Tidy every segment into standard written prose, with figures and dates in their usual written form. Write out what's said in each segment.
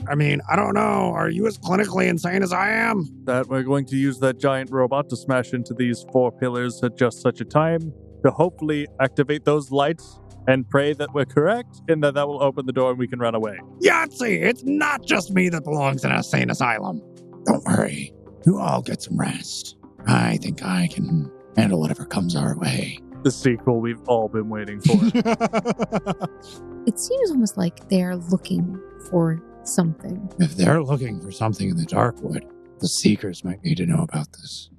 I mean, I don't know. Are you as clinically insane as I am? That we're going to use that giant robot to smash into these 4 pillars at just such a time to hopefully activate those lights and pray that we're correct and that will open the door and we can run away. Yahtzee, it's not just me that belongs in a sane asylum. Don't worry. You all get some rest. I think I can handle whatever comes our way. The sequel we've all been waiting for. It seems almost like they're looking for something. If they're looking for something in the Darkwood, the Seekers might need to know about this.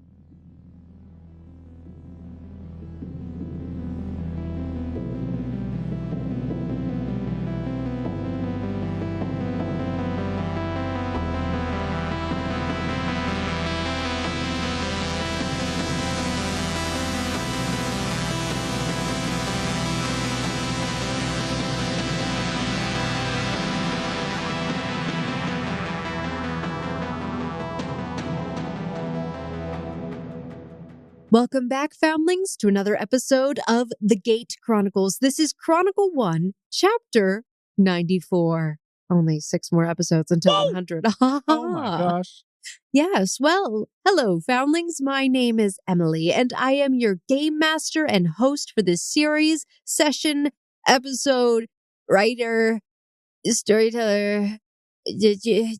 Welcome back, Foundlings, to another episode of the Gate Chronicles. This is Chronicle 1, Chapter 94. Only 6 more episodes until 100. Oh my gosh. Yes, well, hello, Foundlings. My name is Emily, and I am your game master and host for this series, session, episode, writer, storyteller. Did you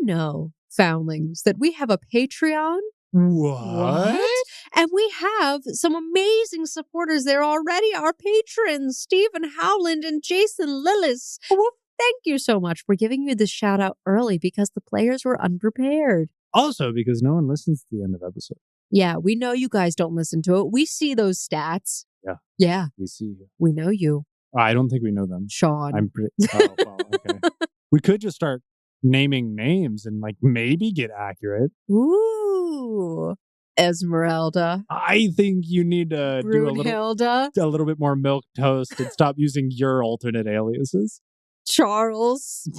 know, Foundlings, that we have a Patreon? What? And we have some amazing supporters there already. Our patrons, Stephen Howland and Jason Lillis. Well, thank you so much for giving you this shout out early because the players were unprepared. Also, because no one listens to the end of episode. Yeah, we know you guys don't listen to it. We see those stats. Yeah. We see you. We know you. I don't think we know them. Sean. I'm pretty. Oh, well, okay. We could just start naming names and maybe get accurate. Ooh. Esmeralda. I think you need to do a little bit more milk toast and stop using your alternate aliases. Charles.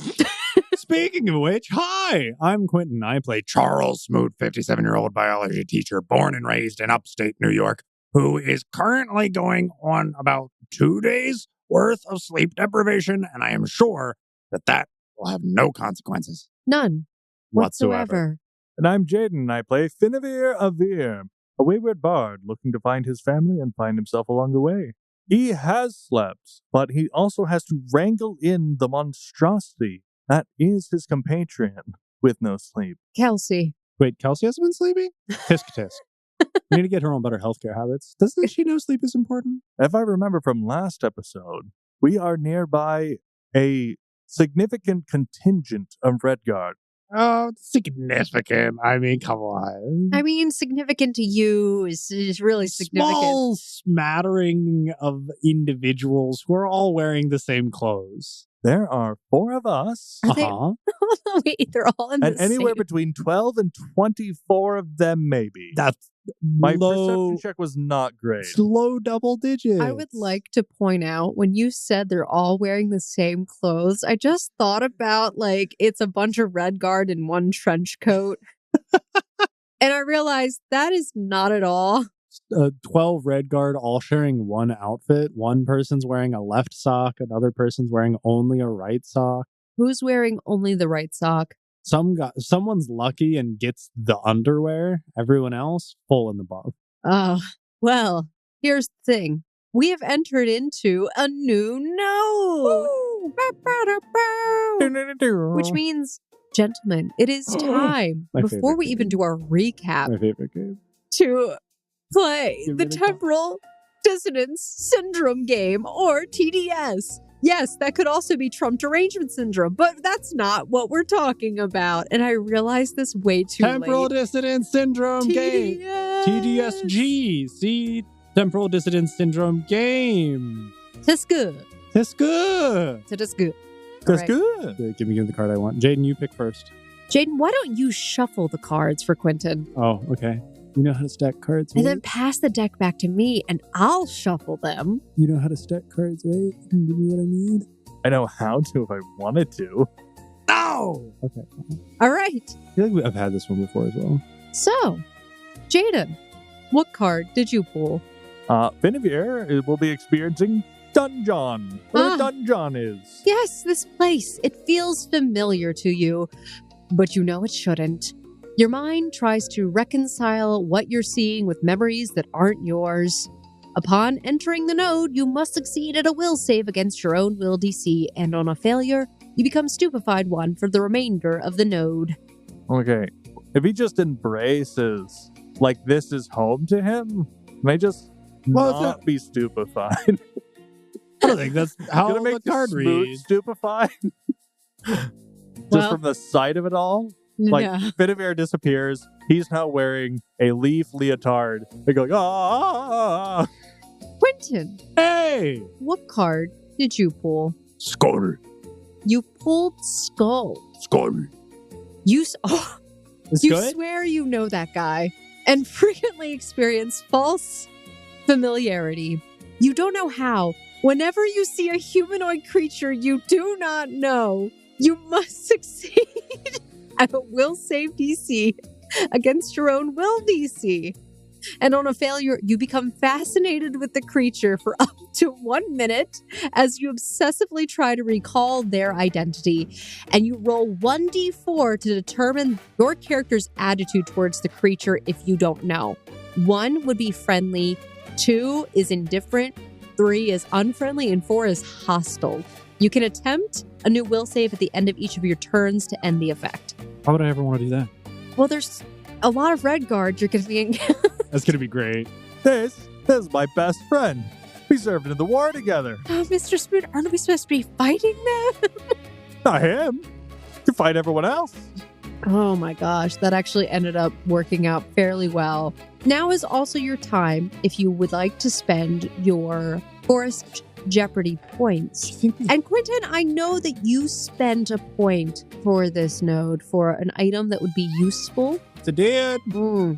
Speaking of which, hi, I'm Quentin. I play Charles Smoot, 57-year-old biology teacher, born and raised in upstate New York, who is currently going on about 2 days worth of sleep deprivation, and I am sure that will have no consequences. None. Whatsoever. And I'm Jaden, and I play Finavir Avir, a wayward bard looking to find his family and find himself along the way. He has slept, but he also has to wrangle in the monstrosity that is his compatriot with no sleep. Kelsey. Wait, Kelsey hasn't been sleeping? Tisk tisk. We need to get her on better healthcare habits. Doesn't she know sleep is important? If I remember from last episode, we are nearby a significant contingent of Redguard. Oh, significant. I mean, come on. I mean, significant to you is really significant. Small smattering of individuals who are all wearing the same clothes. There are 4 of us. Wait, they're all in the and anywhere same... between 12 and 24 of them, maybe. That's my low, perception check was not great. Low double digits. I would like to point out, when you said they're all wearing the same clothes, I just thought about, it's a bunch of Redguard in one trench coat. And I realized that is not at all. 12 Redguard all sharing one outfit. One person's wearing a left sock. Another person's wearing only a right sock. Who's wearing only the right sock? Someone's lucky and gets the underwear. Everyone else, full in the buff. Oh, well, here's the thing. We have entered into a new node. Which means, gentlemen, it is time, before we even do our recap, My favorite game. to play the Temporal Dissonance Syndrome game, or TDS. Yes, that could also be Trump Derangement Syndrome, but that's not what we're talking about. And I realized this way too Temporal late. Dissonance Syndrome game. TDSG. See, Temporal Dissonance Syndrome game. That's good. That's good. So that's good. That's Correct. good. Give me the card I want. Jaden, you pick first. Jaden, why don't you shuffle the cards for Quentin? Oh, okay. You know how to stack cards, right? And then pass the deck back to me, and I'll shuffle them. You know how to stack cards, right? Can you give me what I need? I know how to if I wanted to. No! Okay. All right. I feel like I've had this one before as well. So, Jaden, what card did you pull? Finavir will be experiencing Dungeon. Where the dungeon is. Yes, this place. It feels familiar to you, but you know it shouldn't. Your mind tries to reconcile what you're seeing with memories that aren't yours. Upon entering the node, you must succeed at a will save against your own will DC, and on a failure, you become stupefied one for the remainder of the node. Okay. If he just embraces, like, this is home to him, may just not be stupefied. I don't think that's how Gonna make the card Smoot reads. stupefied? Just from the sight of it all? Like, Finavir disappears. He's now wearing a leaf leotard. They're going, ah! Quentin, Hey! what card did you pull? Skull. You pulled Skull. Skull. You It's you good? swear you know that guy and frequently experience false familiarity. You don't know how. Whenever you see a humanoid creature you do not know, you must succeed at a will save DC against your own will DC. And on a failure, you become fascinated with the creature for up to 1 minute as you obsessively try to recall their identity. And you roll 1d4 to determine your character's attitude towards the creature if you don't know. 1 would be friendly, 2 is indifferent, 3 is unfriendly, and 4 is hostile. You can attempt a new will save at the end of each of your turns to end the effect. Why would I ever want to do that? Well, there's a lot of red guards you're going to be That's going to be great. This is my best friend. We served in the war together. Oh, Mr. Smoot, aren't we supposed to be fighting them? Not him. You fight everyone else. Oh my gosh, that actually ended up working out fairly well. Now is also your time if you would like to spend your Forest Jeopardy points. And Quentin, I know that you spent a point for this node for an item that would be useful. It's a did.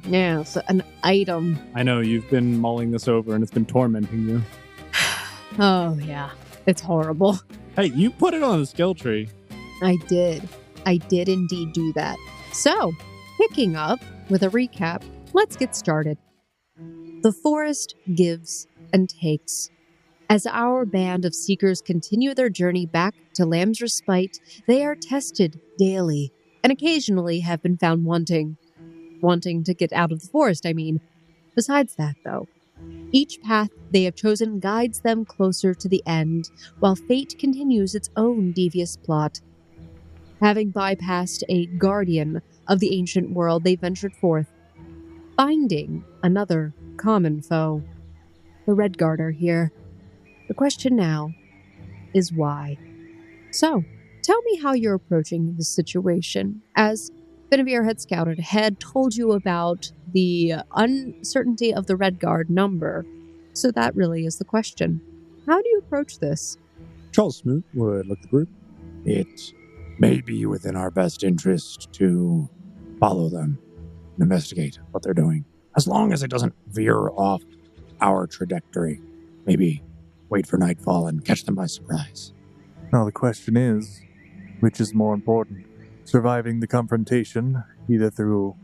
Yeah, so an item. I know you've been mulling this over and it's been tormenting you. Oh yeah, it's horrible. Hey, you put it on the skill tree. I did indeed do that. So, picking up with a recap, let's get started. The forest gives and takes. As our band of seekers continue their journey back to Lamb's Respite, they are tested daily and occasionally have been found wanting to get out of the forest, I mean. Besides that, though, each path they have chosen guides them closer to the end, while fate continues its own devious plot. Having bypassed a guardian of the ancient world, they ventured forth, finding another common foe. The Redguard are here. The question now is why. So, tell me how you're approaching the situation, as Finavir had scouted ahead, told you about the uncertainty of the Redguard number. So that really is the question. How do you approach this? Charles Smoot would look at the group. It may be within our best interest to follow them and investigate what they're doing. As long as it doesn't veer off our trajectory. Maybe wait for nightfall and catch them by surprise. Now the question is, which is more important? Surviving the confrontation, either through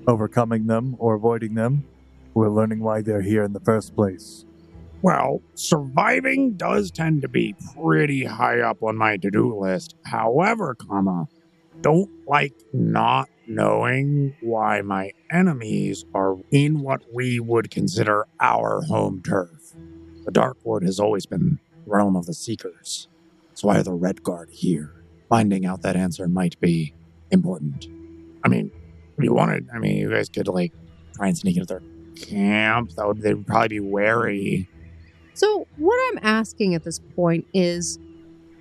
overcoming them or avoiding them, or learning why they're here in the first place. Well, surviving does tend to be pretty high up on my to-do list. However, don't like not knowing why my enemies are in what we would consider our home turf. The Darkwood has always been the realm of the Seekers. So why are the Redguard here? Finding out that answer might be important. I mean, if you wanted, you guys could, try and sneak into their camp. They would probably be wary. So, what I'm asking at this point is,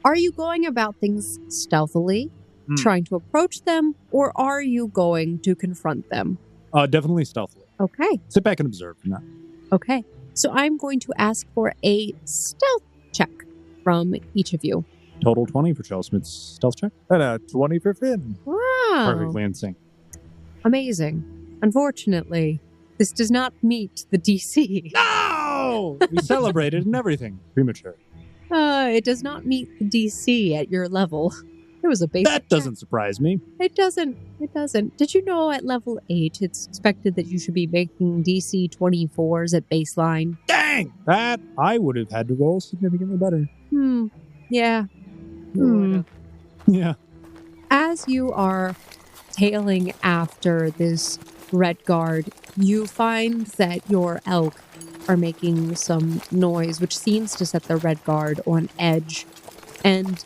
are you going about things stealthily, trying to approach them, or are you going to confront them? Definitely stealthily. Okay. Sit back and observe from that. Okay. So, I'm going to ask for a stealth check from each of you. Total 20 for Charles Smith's stealth check. And a 20 for Finn. Wow. Perfectly in sync. Amazing. Unfortunately, this does not meet the DC. No! We celebrated and everything. Premature. It does not meet the DC at your level. It was a basic That doesn't surprise me. It doesn't. It doesn't. Did you know at level 8, it's expected that you should be making DC 24s at baseline? Dang! That I would have had to roll significantly better. Yeah. Yeah. As you are tailing after this red guard, you find that your elk are making some noise, which seems to set the red guard on edge. And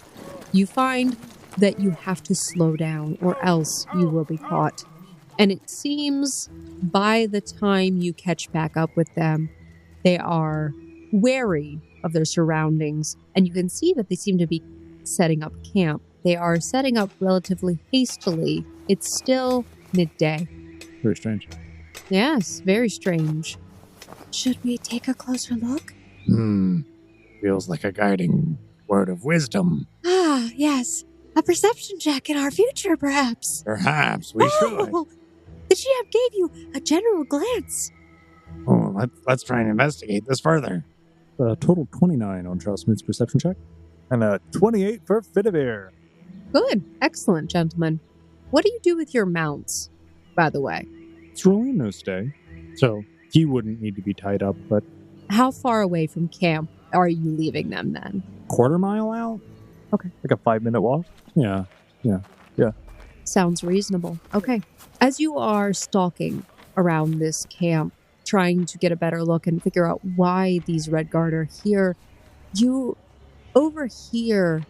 you find that you have to slow down or else you will be caught. And it seems by the time you catch back up with them, they are wary of their surroundings. And you can see that they seem to be setting up camp. They are setting up relatively hastily. It's still midday. Very strange. Yes, very strange. Should we take a closer look? Feels like a guiding word of wisdom. Ah, yes. A perception check in our future, perhaps. Perhaps we should. The GM gave you a general glance. Oh, let's try and investigate this further. A total 29 on Charles Smith's perception check. And a 28 for Finavir. Good. Excellent, gentlemen. What do you do with your mounts, by the way? It's rolling no stay, so he wouldn't need to be tied up, but How far away from camp are you leaving them then? quarter mile out? Like a 5-minute walk? Yeah. Sounds reasonable. Okay. As you are stalking around this camp, trying to get a better look and figure out why these Red Guard are here, you overhear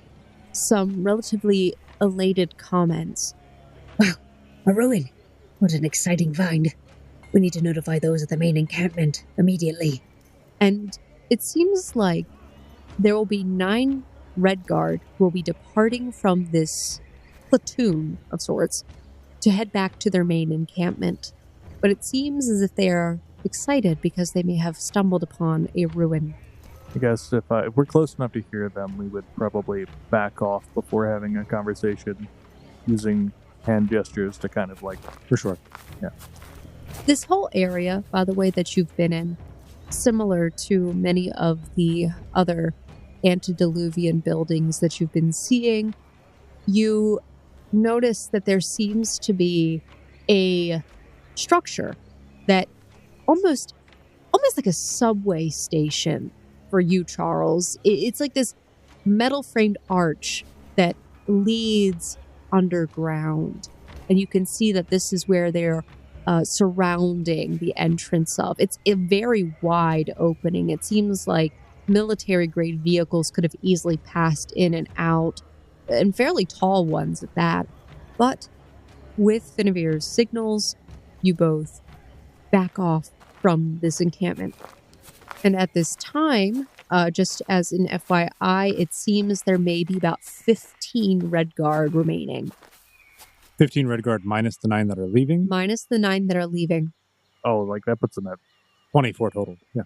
some relatively elated comments. Wow, a ruin. What an exciting find. We need to notify those at the main encampment immediately. And it seems like there will be 9 Red Guard who will be departing from this platoon of sorts to head back to their main encampment. But it seems as if they are excited because they may have stumbled upon a ruin. I guess if we're close enough to hear them, we would probably back off before having a conversation using hand gestures to kind of like... For sure. This whole area, by the way, that you've been in, similar to many of the other antediluvian buildings that you've been seeing, you notice that there seems to be a structure that almost like a subway station for you, Charles. It's like this metal-framed arch that leads underground. And you can see that this is where they're surrounding the entrance of. It's a very wide opening. It seems like military-grade vehicles could have easily passed in and out, and fairly tall ones at that. But with Finavir's signals, you both back off from this encampment. And at this time, just as an FYI, it seems there may be about 15 Red Guard remaining. 15 Red Guard minus the 9 that are leaving. Minus the 9 that are leaving. Oh, like that puts them at... 24 total. Yeah.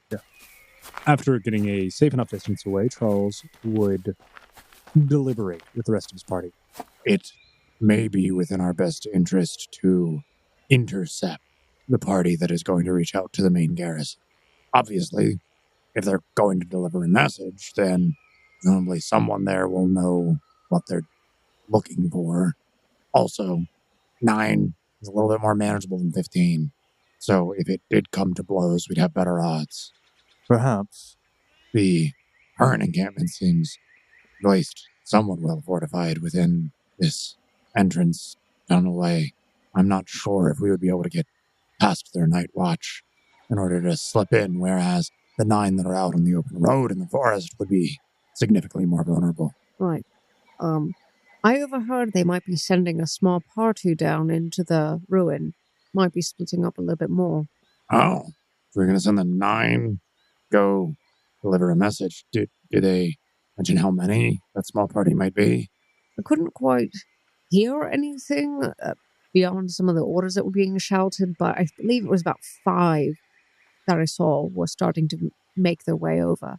After getting a safe enough distance away, Charles would deliberate with the rest of his party. It may be within our best interest to intercept the party that is going to reach out to the main garrison. Obviously, if they're going to deliver a message, then presumably someone there will know what they're looking for. Also, 9 is a little bit more manageable than 15. So if it did come to blows, we'd have better odds. Perhaps. The current encampment seems at least somewhat well fortified within this entrance down the way. I'm not sure if we would be able to get past their night watch in order to slip in, whereas the 9 that are out on the open road in the forest would be significantly more vulnerable. Right. I overheard they might be sending a small party down into the ruin. Might be splitting up a little bit more. Oh, so we're going to send the 9 go deliver a message. Do they mention how many that small party might be? I couldn't quite hear anything beyond some of the orders that were being shouted, but I believe it was about 5 that I saw were starting to make their way over.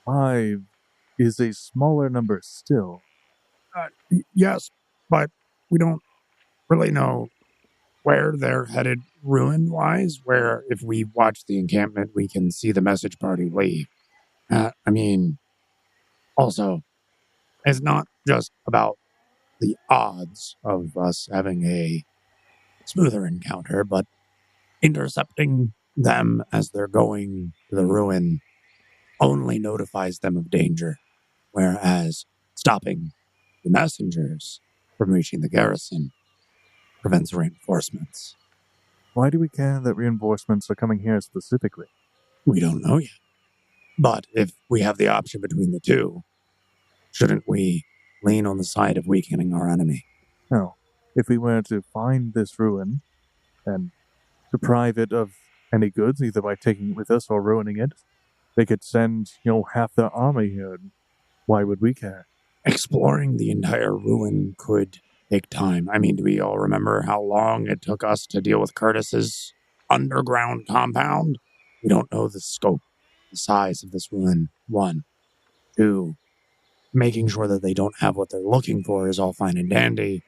5 is a smaller number still. Yes, but we don't really know where they're headed ruin-wise, where if we watch the encampment, we can see the message party leave. Also, it's not just about the odds of us having a smoother encounter, but intercepting them as they're going to the ruin only notifies them of danger, whereas stopping the messengers from reaching the garrison prevents reinforcements. Why do we care that reinforcements are coming here specifically? We don't know yet. But if we have the option between the two, shouldn't we lean on the side of weakening our enemy? No. If we were to find this ruin and deprive it of any goods, either by taking it with us or ruining it, they could send, half their army here. Why would we care? Exploring the entire ruin could take time. I mean, do we all remember how long it took us to deal with Curtis's underground compound? We don't know the scope, the size of this ruin. 1. 2, making sure that they don't have what they're looking for is all fine and dandy.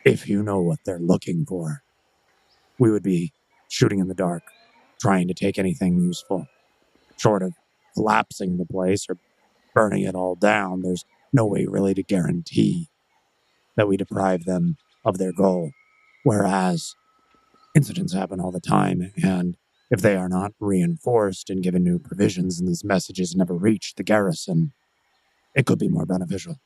If you know what they're looking for, we would be shooting in the dark, trying to take anything useful. Short of collapsing the place or burning it all down, there's no way really to guarantee that we deprive them of their goal. Whereas incidents happen all the time, and if they are not reinforced and given new provisions and these messages never reach the garrison, it could be more beneficial.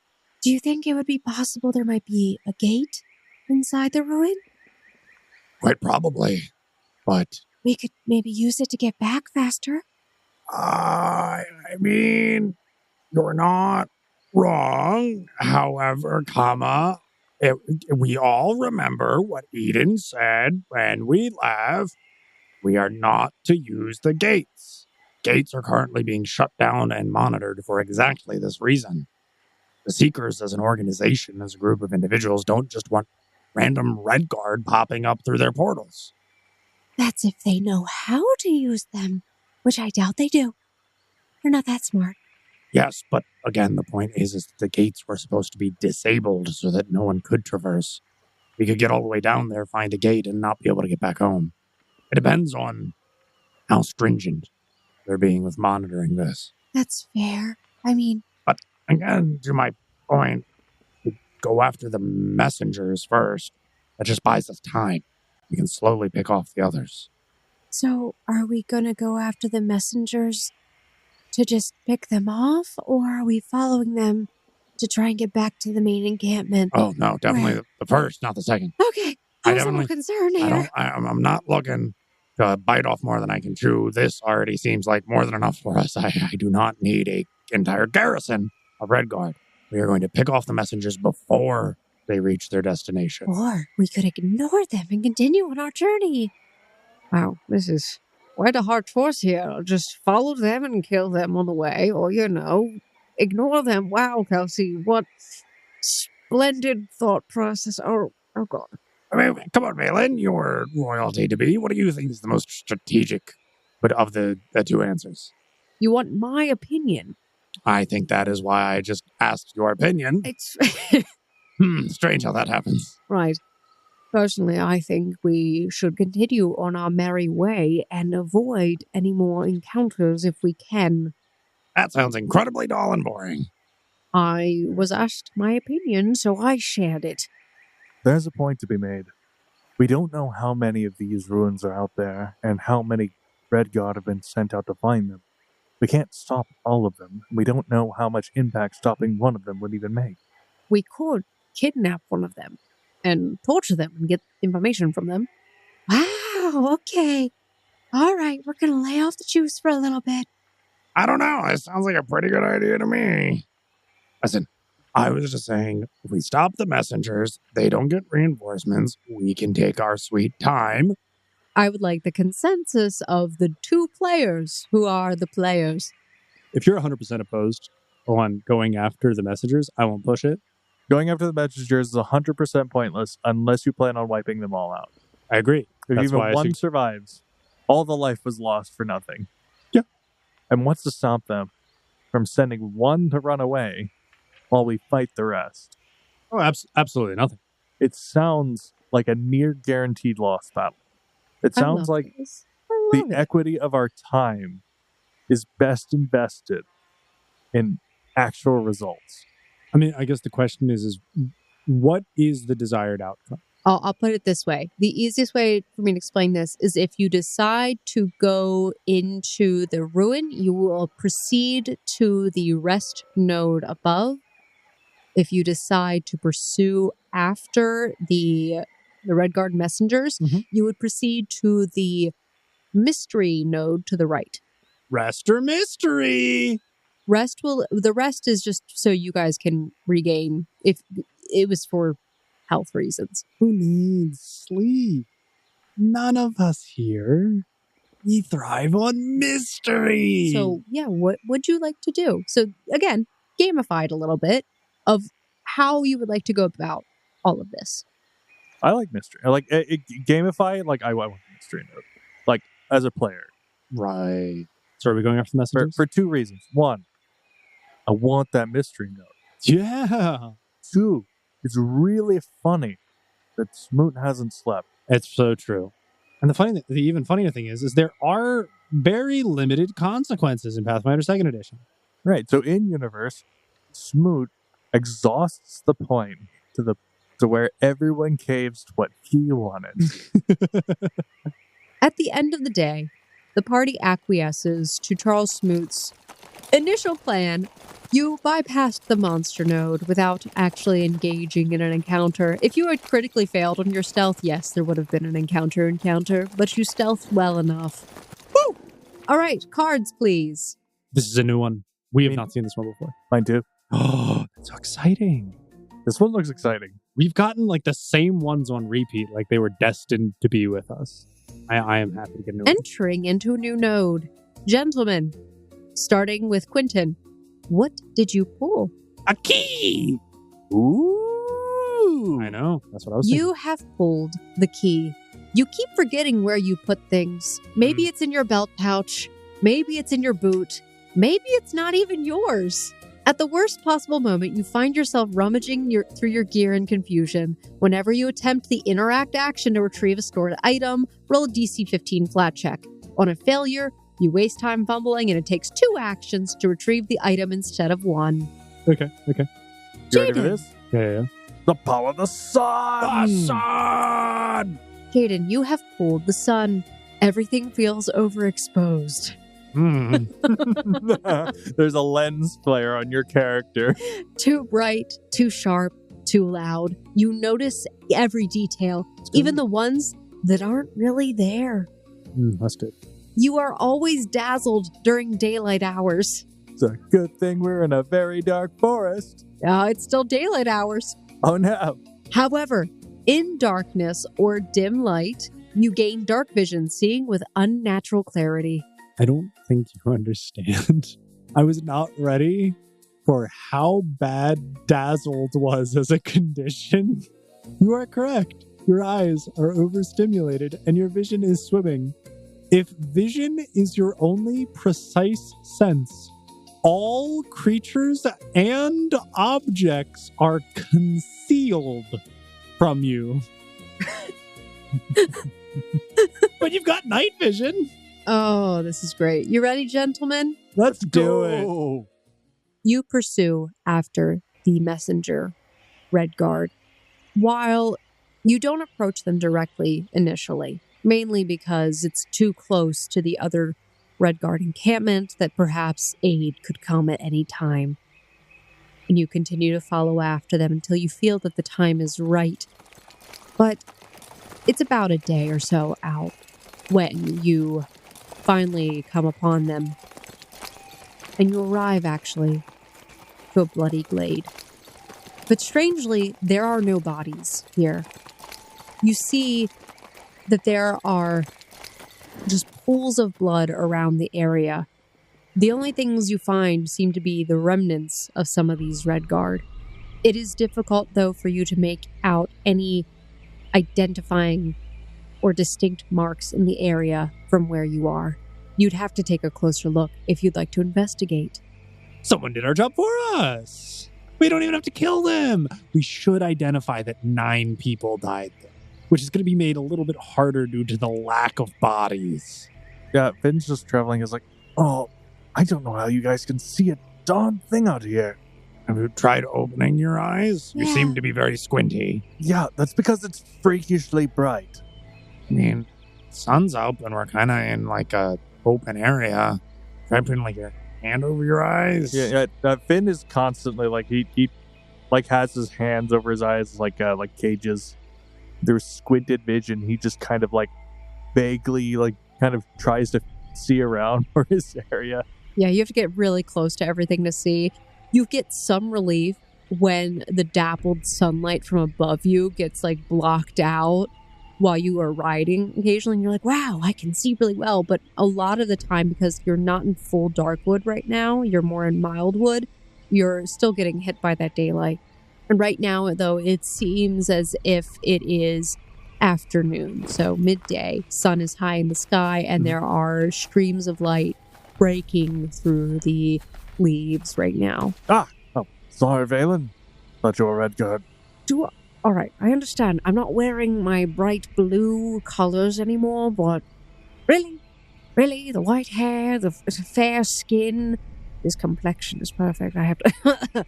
Do you think it would be possible there might be a gate inside the ruin? Quite probably, but We could maybe use it to get back faster. I mean, you're not wrong. However, we all remember what Eden said when we left. We are not to use the gates. Gates are currently being shut down and monitored for exactly this reason. The Seekers, as an organization, as a group of individuals, don't just want random Red Guard popping up through their portals. That's if they know how to use them, which I doubt they do. They're not that smart. Yes, but again, the point is that the gates were supposed to be disabled so that no one could traverse. We could get all the way down there, find a gate, and not be able to get back home. It depends on how stringent they're being with monitoring this. That's fair. I mean, But again, to my point, we go after the messengers first. That just buys us time. We can slowly pick off the others. so are we gonna go after the messengers to just pick them off, or are we following them to try and get back to the main encampment? Oh, no, definitely the first, not the second. Okay, I was a little concerned here. I'm not looking to bite off more than I can chew. This already seems like more than enough for us. I do not need an entire garrison of Red Guard. We are going to pick off the messengers before they reach their destination. Or we could ignore them and continue on our journey. Wow, this is quite a hard choice here. Just follow them and kill them on the way, or, ignore them. Wow, Kelsey, what splendid thought process. Oh God. I mean, come on, Malin, you're royalty to be. What do you think is the most strategic of the two answers? You want my opinion? I think that is why I just asked your opinion. It's Strange how that happens. right. Personally, I think we should continue on our merry way and avoid any more encounters if we can. That sounds incredibly dull and boring. I was asked my opinion, so I shared it. There's a point to be made. We don't know how many of these ruins are out there and how many Red Guard have been sent out to find them. We can't stop all of them. We don't know how much impact stopping one of them would even make. We could kidnap one of them and torture them and get information from them. Wow, okay. All right, we're going to lay off the juice for a little bit. I don't know. It sounds like a pretty good idea to me. Listen, I was just saying, if we stop the messengers, they don't get reinforcements, we can take our sweet time. I would like the consensus of the two players who are the players. If you're 100% opposed on going after the messengers, I won't push it. Going after the messengers is 100% pointless unless you plan on wiping them all out. I agree. If That's even why one survives, all the life was lost for nothing. Yeah. And what's to stop them from sending one to run away while we fight the rest? Oh, absolutely nothing. It sounds like a near guaranteed loss battle. It sounds like the equity of our time is best invested in actual results. I mean, I guess the question is What is the desired outcome? I'll put it this way. The easiest way for me to explain this is if you decide to go into the ruin, you will proceed to the rest node above. If you decide to pursue after the Red Guard messengers, you would proceed to the mystery node to the right. Rest or mystery? The rest is just so you guys can regain. If it was for health reasons. Who needs sleep? None of us here. We thrive on mystery. So, yeah, what would you like to do? So, again, gamified a little bit of how you would like to go about all of this. I like mystery. I like gamify it. Like I want mystery node. Like as a player. Right. So are we going after messages? For two reasons. One, I want that mystery node. Yeah. Two, it's really funny that Smoot hasn't slept. It's so true. And the even funnier thing is there are very limited consequences in Pathfinder 2nd Edition. Right. So in universe, Smoot exhausts the point to where everyone caves to what he wanted. At the end of the day, the party acquiesces to Charles Smoot's initial plan. You bypassed the monster node without actually engaging in an encounter. If you had critically failed on your stealth, yes, there would have been an encounter, but you stealthed well enough. Woo! All right, cards, please. This is a new one. We have not seen this one before. Mine too. Oh, that's so exciting. This one looks exciting. We've gotten like the same ones on repeat, like they were destined to be with us. I am happy to get a new one. Entering into a new node. Gentlemen, starting with Quentin. What did you pull? A key! Ooh! I know. That's what I was thinking. You have pulled the key. You keep forgetting where you put things. Maybe it's in your belt pouch. Maybe it's in your boot. Maybe it's not even yours. At the worst possible moment, you find yourself rummaging through your gear in confusion. Whenever you attempt the interact action to retrieve a stored item, roll a DC 15 flat check. On a failure, you waste time fumbling, and it takes 2 actions to retrieve the item instead of 1. Okay. You ready for this? Yeah. The power of the sun! The sun! Jaden, you have pulled the sun. Everything feels overexposed. There's a lens flare on your character. Too bright, too sharp, too loud. You notice every detail, even the ones that aren't really there. That's good. You are always dazzled during daylight hours. It's a good thing we're in a very dark forest. It's still daylight hours. Oh no. However, in darkness or dim light, you gain dark vision, seeing with unnatural clarity. I don't think you understand. I was not ready for how bad dazzled was as a condition. You are correct. Your eyes are overstimulated and your vision is swimming. If vision is your only precise sense, all creatures and objects are concealed from you. But you've got night vision. Oh, this is great. You ready, gentlemen? Let's do it. Go. You pursue after the messenger, Red Guard, while you don't approach them directly initially, mainly because it's too close to the other Red Guard encampment that perhaps aid could come at any time. And you continue to follow after them until you feel that the time is right. But it's about a day or so out when you finally come upon them. And you arrive, actually, to a bloody glade. But strangely, there are no bodies here. You see that there are just pools of blood around the area. The only things you find seem to be the remnants of some of these Red Guard. It is difficult, though, for you to make out any identifying or distinct marks in the area from where you are. You'd have to take a closer look if you'd like to investigate. Someone did our job for us. We don't even have to kill them. We should identify that 9 people died there, which is going to be made a little bit harder due to the lack of bodies. Yeah, Finn's just traveling is like, oh, I don't know how you guys can see a darn thing out here. Have you tried opening your eyes? You Yeah. seem to be very squinty. Yeah, that's because it's freakishly bright. I mean, sun's up and we're kind of in like a open area. Try putting like your hand over your eyes. Yeah, Finn is constantly like he like has his hands over his eyes like cages. There's squinted vision. He just kind of like vaguely like kind of tries to see around for his area. Yeah, you have to get really close to everything to see. You get some relief when the dappled sunlight from above you gets like blocked out while you are riding occasionally, and you're like, wow, I can see really well. But a lot of the time, because you're not in full darkwood right now, you're more in mildwood, you're still getting hit by that daylight. And right now, though, it seems as if it is afternoon, so midday. Sun is high in the sky, and there are streams of light breaking through the leaves right now. Sorry, Valen. Thought you were red guard. All right, I understand. I'm not wearing my bright blue colors anymore, but really, the white hair, the fair skin, this complexion is perfect. I have to...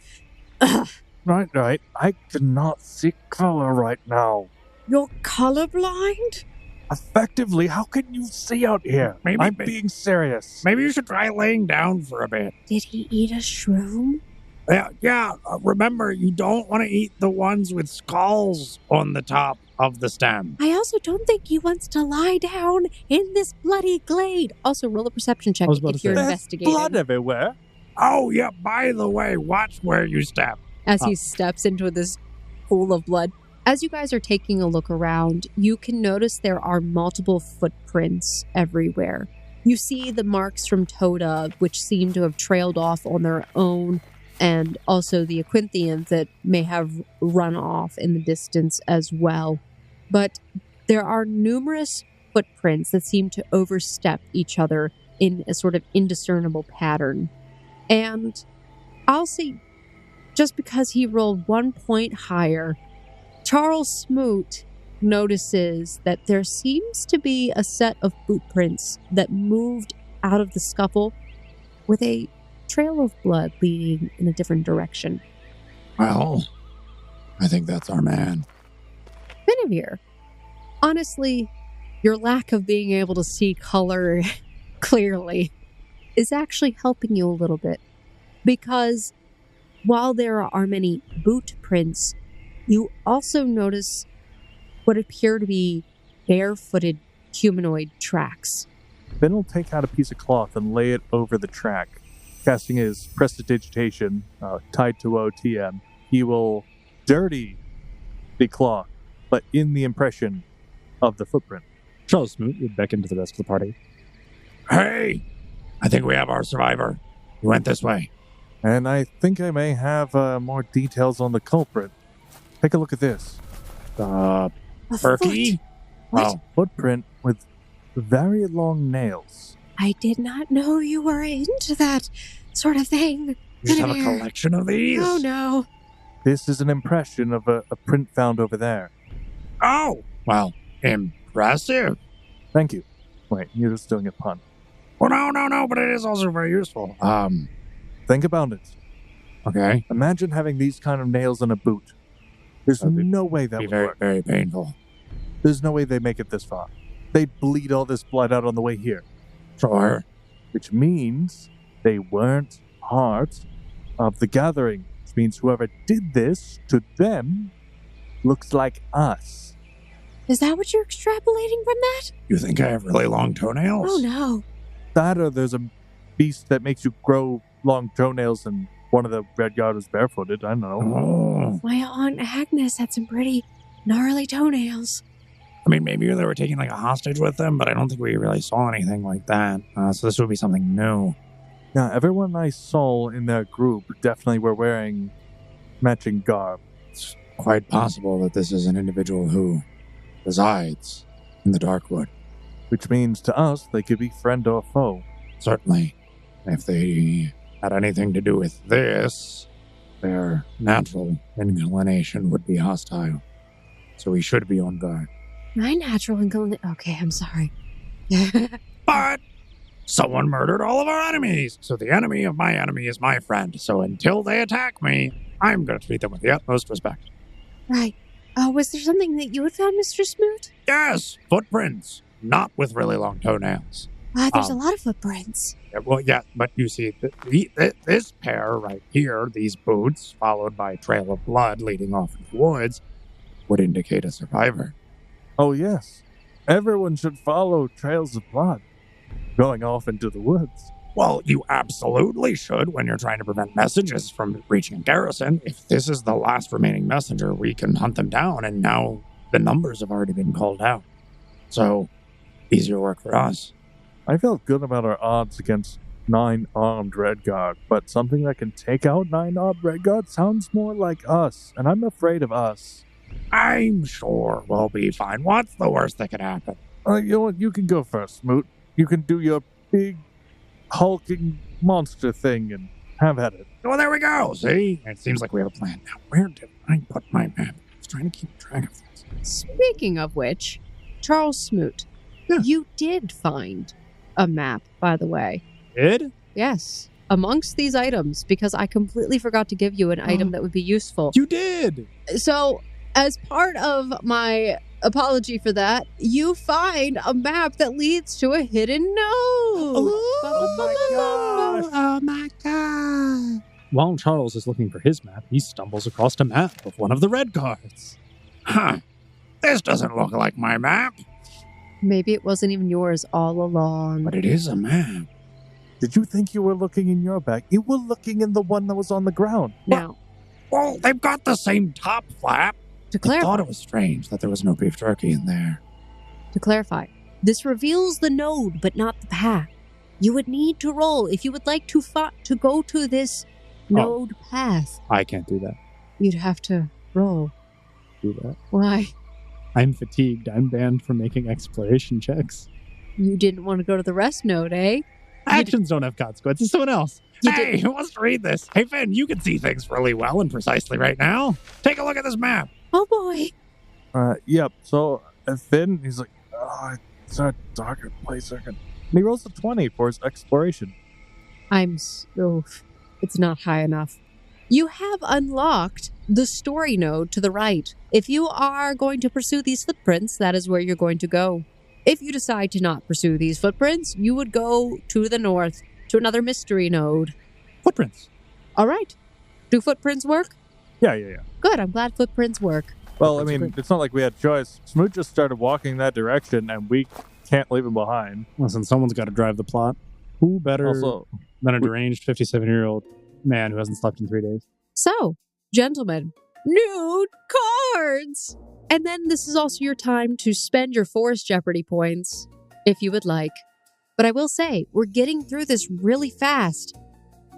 Right. I cannot see color right now. You're colorblind? Effectively, how can you see out here? Maybe- I'm being serious. Maybe you should try laying down for a bit. Did he eat a shroom? Yeah. Remember, you don't want to eat the ones with skulls on the top of the stem. I also don't think he wants to lie down in this bloody glade. Also, roll a perception check I was about if to you're say. There's investigating. blood everywhere. Oh, yeah, by the way, watch where you step. As he steps into this pool of blood. As you guys are taking a look around, you can notice there are multiple footprints everywhere. You see the marks from Toda, which seem to have trailed off on their own, and also the Aquinthians that may have run off in the distance as well. But there are numerous footprints that seem to overstep each other in a sort of indiscernible pattern. And I'll say, just because he rolled 1 point higher, Charles Smoot notices that there seems to be a set of footprints that moved out of the scuffle with a trail of blood leading in a different direction. Well, I think that's our man. Benavir, honestly, your lack of being able to see color clearly is actually helping you a little bit. Because while there are many boot prints, you also notice what appear to be barefooted humanoid tracks. Ben will take out a piece of cloth and lay it over the track, casting his prestidigitation tied to OTM. He will dirty the cloth, but in the impression of the footprint. Charles Smoot would beckon to the rest of the party. Hey, I think we have our survivor. He went this way. And I think I may have more details on the culprit. Take a look at this. A Perky? foot. What? Oh, Footprint with very long nails. I did not know you were into that sort of thing. you just have a Benavir. collection of these? Oh no. This is an impression of a print found over there. Oh, well, impressive. Thank you. Wait, you're just doing a pun. Well, no, but it is also very useful. Think about it. Okay. Imagine having these kind of nails in a boot. There's That'd be- no way that Be would very, work. very painful. There's no way they make it this far. They'd bleed all this blood out on the way here. Sure. Which means they weren't part of the gathering. Which means whoever did this to them looks like us. Is that what you're extrapolating from that? You think I have really long toenails? Oh no. That or there's a beast that makes you grow long toenails and one of the Red Guard was barefooted. I don't know. Oh. My Aunt Agnes had some pretty gnarly toenails. I mean, maybe they were taking like a hostage with them, but I don't think we really saw anything like that. So this would be something new. Yeah, everyone I saw in that group definitely were wearing matching garb. It's quite possible that this is an individual who resides in the Darkwood. Which means to us they could be friend or foe. Certainly, if they had anything to do with this, their natural inclination would be hostile. So we should be on guard. My natural inclination. Okay, I'm sorry. But someone murdered all of our enemies. So the enemy of my enemy is my friend. So until they attack me, I'm going to treat them with the utmost respect. Right. Was there something that you had found, Mr. Smoot? Yes, footprints, not with really long toenails. There's a lot of footprints. Yeah, but you see, this pair right here, these boots, followed by a trail of blood leading off into the woods, would indicate a survivor. Oh, yes. Everyone should follow trails of blood going off into the woods. Well, you absolutely should when you're trying to prevent messages from reaching a garrison. If this is the last remaining messenger, we can hunt them down, and now the numbers have already been called out. So, easier work for us. I felt good about our odds against 9-armed Red Guard, but something that can take out 9-armed Red Guard sounds more like us, and I'm afraid of us. I'm sure we'll be fine. What's the worst that could happen? You know what? You can go first, Smoot. You can do your big, hulking monster thing and have at it. Well, there we go. See? It seems like we have a plan. Now, where did I put my map? I was trying to keep track of this. Speaking of which, Charles Smoot, Yeah. you did find a map, by the way. Did? Yes. Amongst these items, because I completely forgot to give you an item that would be useful. You did! So, as part of my apology for that, you find a map that leads to a hidden node. Oh my gosh! Oh my god! While Charles is looking for his map, he stumbles across a map of one of the red guards. Huh. This doesn't look like my map. Maybe it wasn't even yours all along. But it is a map. Did you think you were looking in your bag? You were looking in the one that was on the ground. Now, Well, they've got the same top flap. to I clarify, thought it was strange that there was no beef jerky in there. this reveals the node, but not the path. You would need to roll if you would like to go to this node path. I can't do that. You'd have to roll. Do that. Why? I'm fatigued. I'm banned from making exploration checks. You didn't want to go to the rest node, eh? Actions don't have consequences. Someone else. You Hey, did. who wants to read this? Hey, Finn, you can see things really well and precisely right now. Take a look at this map. Oh boy. Yep. So Finn, he's like, it's a darker place. And he rolls a 20 for his exploration. It's not high enough. You have unlocked the story node to the right. If you are going to pursue these footprints, that is where you're going to go. If you decide to not pursue these footprints, you would go to the north, to another mystery node. Footprints. All right. Do footprints work? Yeah. Good, I'm glad footprints work. Well, I That's mean, great. it's not like we had choice. Smoot just started walking that direction, and we can't leave him behind. Listen, someone's got to drive the plot. Who better Also, than a deranged 57-year-old man who hasn't slept in 3 days? So, gentlemen, nude cards! And then this is also your time to spend your Forest Jeopardy points, if you would like. But I will say, we're getting through this really fast,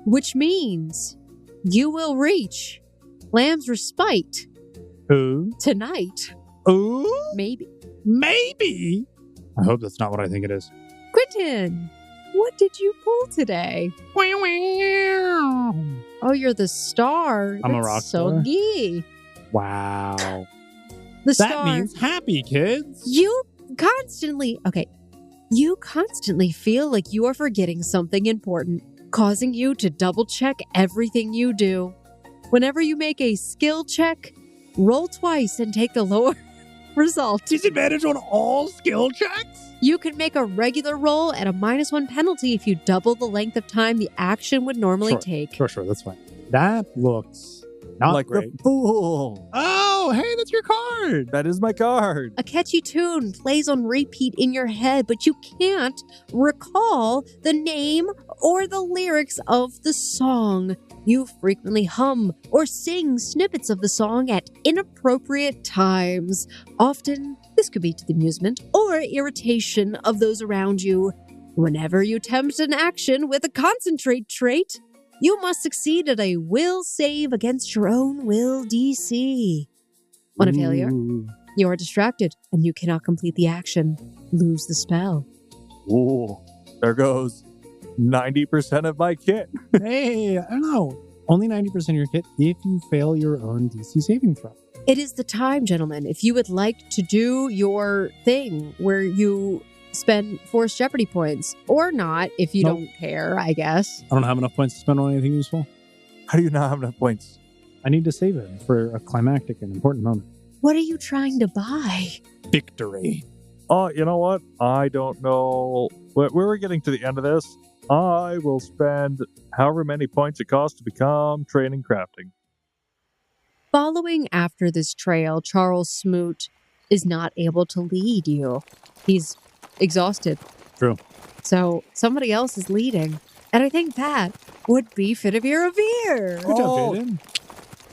which means you will reach Lamb's Respite Who? tonight. Ooh? Maybe. Maybe. I hope that's not what I think it is. Quentin, what did you pull today? Oh, you're the star. I'm a That's rock so star. gay. Wow. The That star. means happy, kids. You constantly feel like you are forgetting something important, causing you to double check everything you do. Whenever you make a skill check, roll twice and take the lower result. Disadvantage on all skill checks? You can make a regular roll at a -1 penalty if you double the length of time the action would normally Sure. take. Sure, that's fine. That looks not like great. the fool. Oh, hey, that's your card. That is my card. A catchy tune plays on repeat in your head, but you can't recall the name or the lyrics of the song. You frequently hum or sing snippets of the song at inappropriate times. Often, this could be to the amusement or irritation of those around you. Whenever you attempt an action with a concentrate trait, you must succeed at a will save against your own will DC. On a failure, Ooh. you are distracted and you cannot complete the action. Lose the spell. Ooh, there goes 90% of my kit. Hey, I don't know. Only 90% of your kit if you fail your own DC saving throw. It is the time, gentlemen. If you would like to do your thing where you spend Force Jeopardy points. Or not, if you don't care, I guess. I don't have enough points to spend on anything useful. How do you not have enough points? I need to save it for a climactic and important moment. What are you trying to buy? Victory. Oh, you know what? I don't know. We're getting to the end of this. I will spend however many points it costs to become training crafting. Following after this trail, Charles Smoot is not able to lead you. He's exhausted. True. So somebody else is leading. And I think that would be Finavir Avir. Good job, Jaden.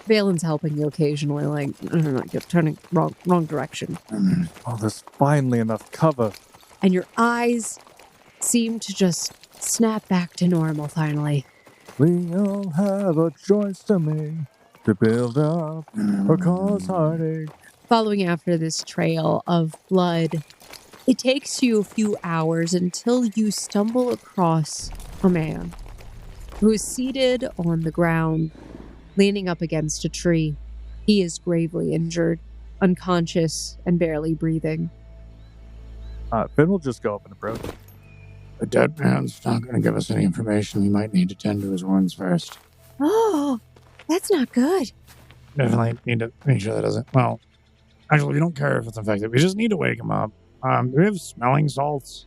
Valen's helping you occasionally, like, you're turning wrong direction. Oh, there's finally enough cover. And your eyes seem to just snap back to normal finally. We all have a choice to make to build up or cause heartache. Following after this trail of blood, it takes you a few hours until you stumble across a man who is seated on the ground, leaning up against a tree. He is gravely injured, unconscious, and barely breathing. Finn will just go up and approach. The dead man's not going to give us any information. We might need to tend to his wounds first. Oh, that's not good. Definitely need to make sure that doesn't... Well, actually, we don't care if it's infected. We just need to wake him up. Do we have smelling salts?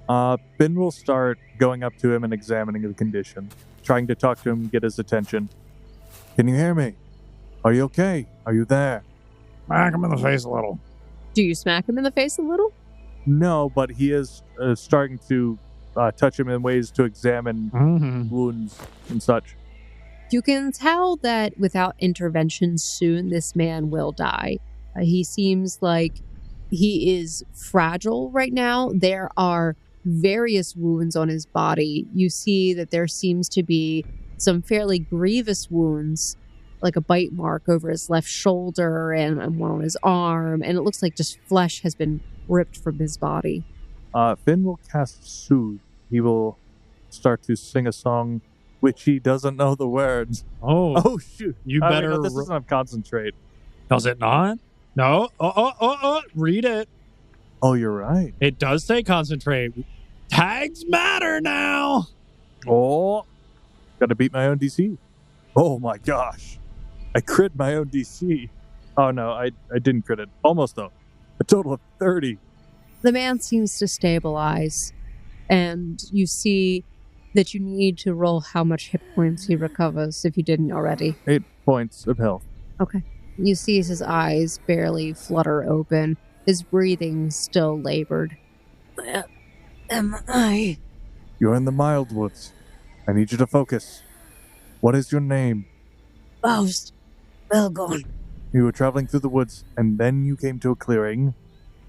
Finn will start going up to him and examining the condition, trying to talk to him, get his attention. Can you hear me? Are you okay? Are you there? Smack him in the face a little. Do you smack him in the face a little? No, but he is starting to touch him in ways to examine wounds and such. You can tell that without intervention soon, this man will die. He seems like he is fragile right now. There are various wounds on his body. You see that there seems to be some fairly grievous wounds, like a bite mark over his left shoulder and one on his arm, and it looks like just flesh has been ripped from his body. Finn will cast Soothe. He will start to sing a song which he doesn't know the words. Oh, shoot. You better... this doesn't concentrate. Does it not? No. Read it. Oh, you're right. It does say concentrate. Tags matter now. Oh, gotta beat my own DC. Oh my gosh. I crit my own DC. Oh no, I didn't crit it. Almost though. A total of 30. The man seems to stabilize, and you see that you need to roll how much hit points he recovers if you didn't already. 8 points of health. Okay. You see his eyes barely flutter open, his breathing still labored. Where am I? You're in the mild woods. I need you to focus. What is your name? Faust. Belgorn. You were traveling through the woods, and then you came to a clearing,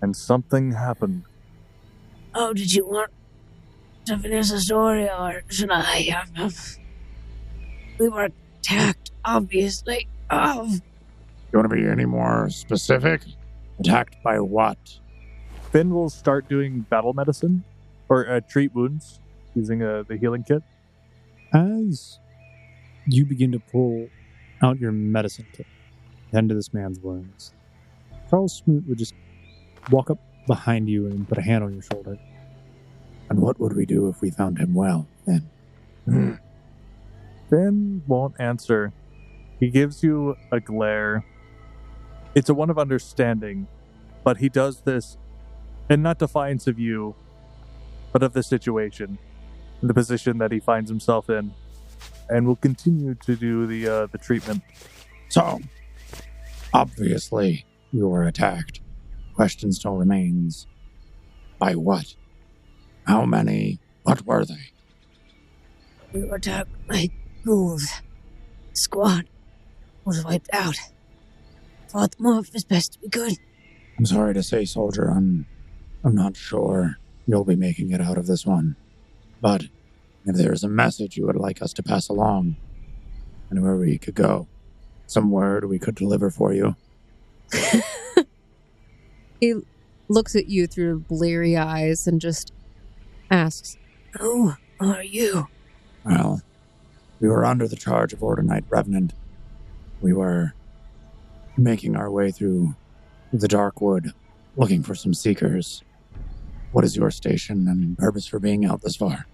and something happened. Oh, did you want to finish the story, or should I? We were attacked, obviously. Oh. You want to be any more specific? Attacked by what? Finn will start doing battle medicine, or treat wounds, using the healing kit. As you begin to pull out your medicine kit, tend to this man's wounds, Charles Smoot would just walk up behind you and put a hand on your shoulder. And what would we do if we found him well, then? Finn won't answer. He gives you a glare. It's a one of understanding, but he does this in not defiance of you, but of the situation, the position that he finds himself in, and will continue to do the treatment. So, obviously, you were attacked. Question still remains. By what? How many? What were they? We were attacked by ghouls. Squad was wiped out. Fought them off as best we could. I'm sorry to say, soldier, I'm not sure you'll be making it out of this one. But if there is a message you would like us to pass along, anywhere we could go, some word we could deliver for you. He looks at you through bleary eyes and just asks, Who are you? Well, we were under the charge of Order Knight Revenant. We were making our way through the dark wood, looking for some seekers. What is your station and purpose for being out this far?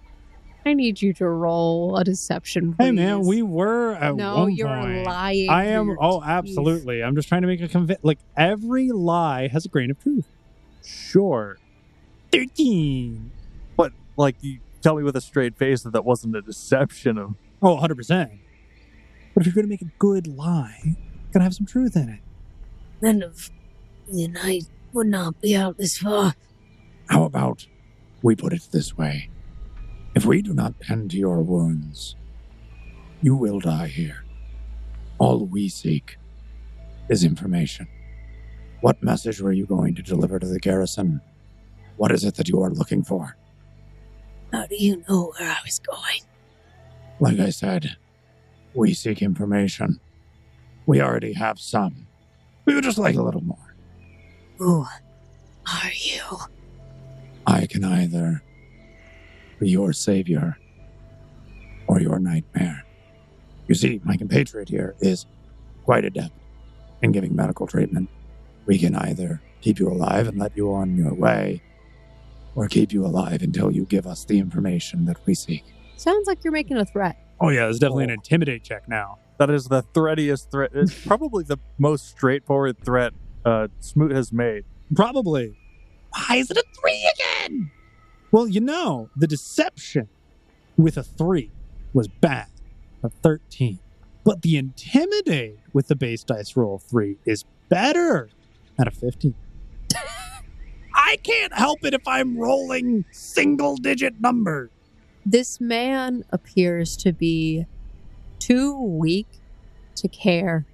I need you to roll a deception, please. Hey, man, we were at No, one you're point. lying. I through am. your Oh, teeth. absolutely. I'm just trying to make a like every lie has a grain of truth. Sure. 13. But, like, you tell me with a straight face that wasn't a deception of... Oh, 100%. But if you're going to make a good lie, gotta have some truth in it. Then I would not be out this far. How about we put it this way? If we do not tend to your wounds, you will die here. All we seek is information. What message were you going to deliver to the garrison? What is it that you are looking for? How do you know where I was going? Like I said, we seek information. We already have some. We would just like a little more. Who are you? I can either be your savior or your nightmare. You see, my compatriot here is quite adept in giving medical treatment. We can either keep you alive and let you on your way, or keep you alive until you give us the information that we seek. Sounds like you're making a threat. Oh, yeah, it's definitely an intimidate check now. That is the threatiest threat. It's probably the most straightforward threat Smoot has made. Probably. Why is it a 3 again? Well, the deception with a 3 was bad, a 13. But the intimidate with the base dice roll 3 is better at a 15. I can't help it if I'm rolling single-digit numbers. This man appears to be too weak to care.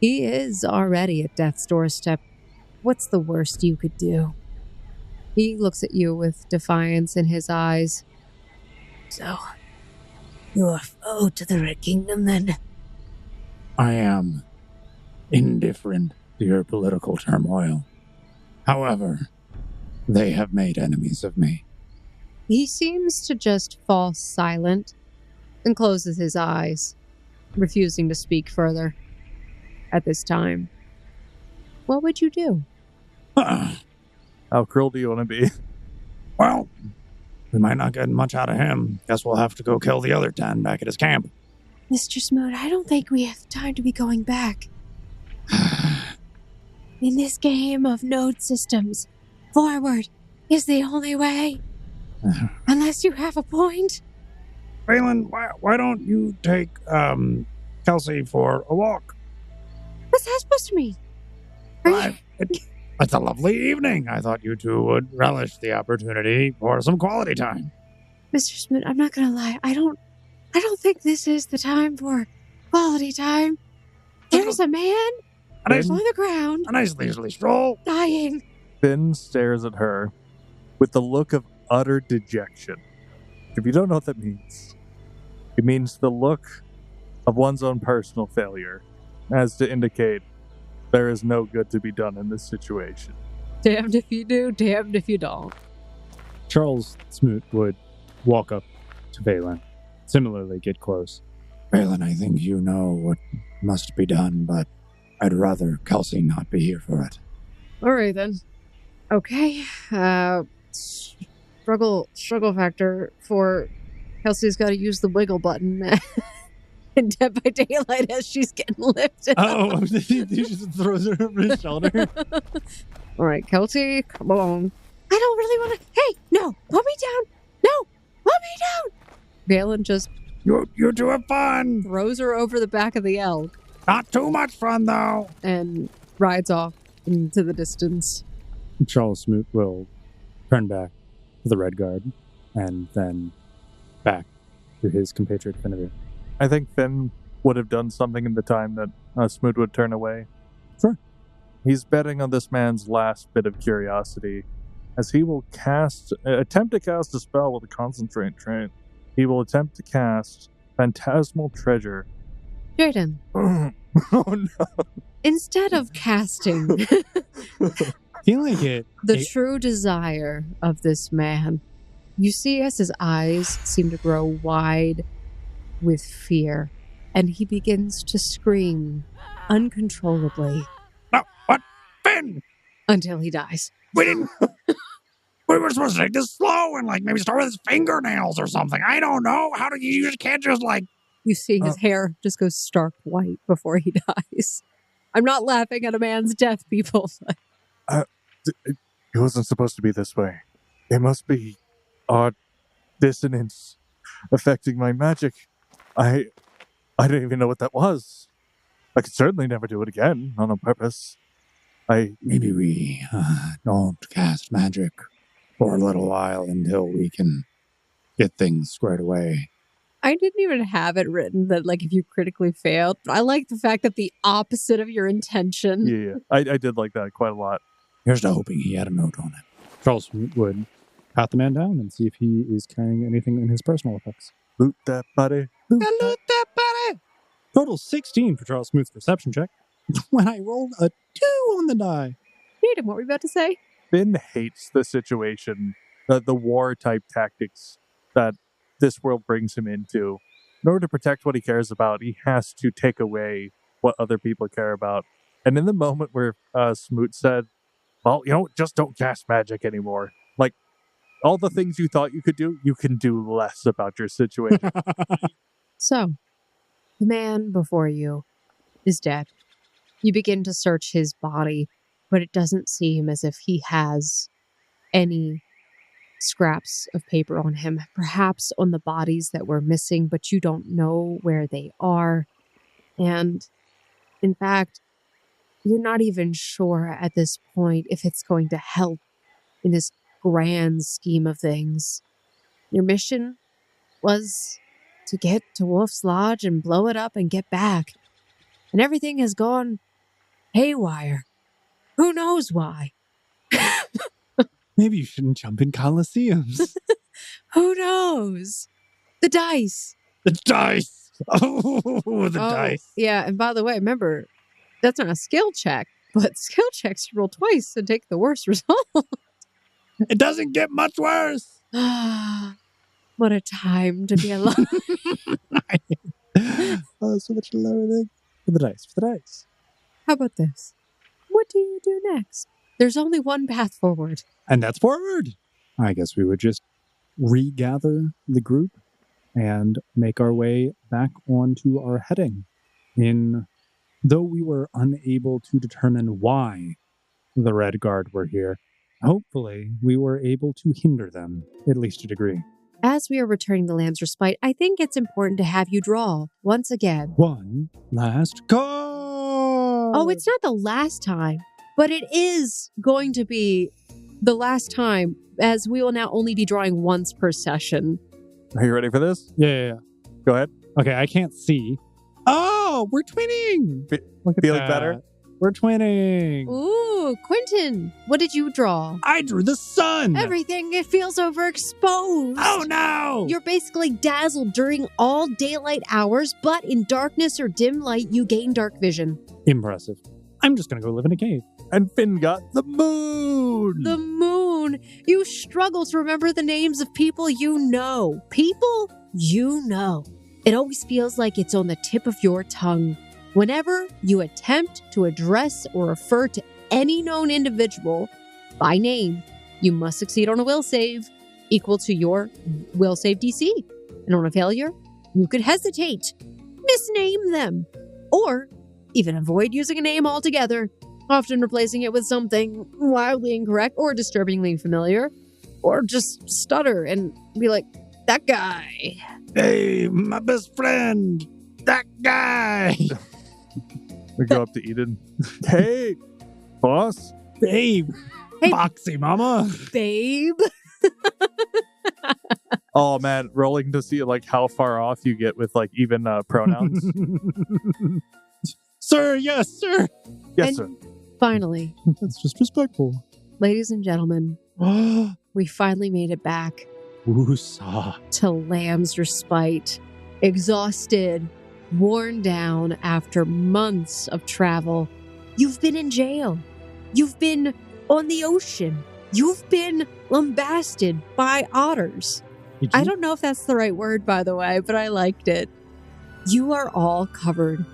He is already at death's doorstep. What's the worst you could do? He looks at you with defiance in his eyes. So, you are foe to the Red Kingdom then? I am indifferent to your political turmoil. However, they have made enemies of me. He seems to just fall silent and closes his eyes, refusing to speak further at this time. What would you do? How cruel do you want to be? Well, we might not get much out of him. Guess we'll have to go kill the other 10 back at his camp. Mr. Smoot, I don't think we have time to be going back. In this game of node systems, forward is the only way. Unless you have a point. Phelan, why don't you take Kelsey for a walk? What's that supposed to mean? It's a lovely evening. I thought you two would relish the opportunity for some quality time. Mr. Smoot, I'm not gonna lie. I don't think this is the time for quality time. There's a man A nice, on the ground, a nice leisurely stroll. dying. Finn stares at her with the look of utter dejection. If you don't know what that means, it means the look of one's own personal failure, as to indicate there is no good to be done in this situation. Damned if you do, damned if you don't. Charles Smoot would walk up to Valen, similarly get close. Phelan, I think you know what must be done, but I'd rather Kelsey not be here for it. All right, then. Okay. Struggle factor for Kelsey's got to use the wiggle button in Dead by Daylight as she's getting lifted. Oh, he just throws her over his shoulder. All right, Kelsey, come on. I don't really want to. Hey, no, put me down. No, put me down. Valen just You two have fun. throws her over the back of the elk Not too much fun, though. and rides off into the distance. Charles Smoot will turn back to the Red Guard and then back to his compatriot Finnevere. I think Finn would have done something in the time that Smoot would turn away. Sure. He's betting on this man's last bit of curiosity, as he will attempt to cast a spell with a concentrate trait. He will attempt to cast Phantasmal Treasure. Jaden, Oh no. instead of casting I feel like it. the true desire of this man, you see as his eyes seem to grow wide with fear, and he begins to scream uncontrollably No, what? Finn! until he dies. We didn't... We were supposed to take this slow and like maybe start with his fingernails or something. I don't know. How do you just can't just like... You see his hair just goes stark white before he dies. I'm not laughing at a man's death, people. It wasn't supposed to be this way. It must be odd dissonance affecting my magic. I didn't even know what that was. I could certainly never do it again, not on purpose. Maybe we don't cast magic for a little while until we can get things squared away. I didn't even have it written that, like, if you critically failed. But I like the fact that the opposite of your intention. Yeah. I did like that quite a lot. Here's to hoping he had a note on it. Charles would pat the man down and see if he is carrying anything in his personal effects. Loot that buddy. Loot that buddy! Total 16 for Charles Smooth's perception check. When I rolled a 2 on the die. Hayden, what were you about to say? Finn hates the situation, the war-type tactics that this world brings him into. In order to protect what he cares about, he has to take away what other people care about. And in the moment where Smoot said, well, just don't cast magic anymore. Like, all the things you thought you could do, you can do less about your situation. So, the man before you is dead. You begin to search his body, but it doesn't seem as if he has any scraps of paper on him. Perhaps on the bodies that were missing, but you don't know where they are. And, in fact, you're not even sure at this point if it's going to help in this grand scheme of things. Your mission was to get to Wolf's Lodge and blow it up and get back. And everything has gone haywire. Who knows why? Maybe you shouldn't jump in Colosseums. Who knows? The dice. The dice! Oh, the dice. Yeah, and by the way, remember, that's not a skill check, but skill checks you roll twice and take the worst result. It doesn't get much worse. What a time to be alive. Oh, so much learning. For the dice. How about this? What do you do next? There's only one path forward. And that's forward. I guess we would just regather the group and make our way back onto our heading. Though we were unable to determine why the Red Guard were here, hopefully we were able to hinder them, at least to a degree. As we are returning the Lamb's Respite, I think it's important to have you draw, once again. One last call! Oh, it's not the last time, but it is going to be the last time, as we will now only be drawing once per session. Are you ready for this? Yeah. Go ahead. Okay, I can't see. Oh, we're twinning! Look at Feeling that. better? We're twinning! Ooh, Quentin, what did you draw? I drew the sun! Everything, it feels overexposed. Oh no! You're basically dazzled during all daylight hours, but in darkness or dim light, you gain dark vision. Impressive. I'm just gonna go live in a cave. And Finn got the moon! The moon. You struggle to remember the names of people you know. People you know. It always feels like it's on the tip of your tongue. Whenever you attempt to address or refer to any known individual by name, you must succeed on a will save equal to your will save DC. And on a failure, you could hesitate, misname them, or even avoid using a name altogether, often replacing it with something wildly incorrect or disturbingly familiar, or just stutter and be like, that guy. Hey, my best friend! That guy! We go up to Eden. Hey, boss. Babe! Hey. Boxy mama! Babe. Oh man, rolling to see like how far off you get with like even pronouns. Sir, yes, sir! Yes, And sir. Finally, That's just respectful. ladies and gentlemen, we finally made it back Woosah. to Lamb's Respite. Exhausted, worn down after months of travel. You've been in jail. You've been on the ocean. You've been lambasted by otters. I don't know if that's the right word, by the way, but I liked it. You are all covered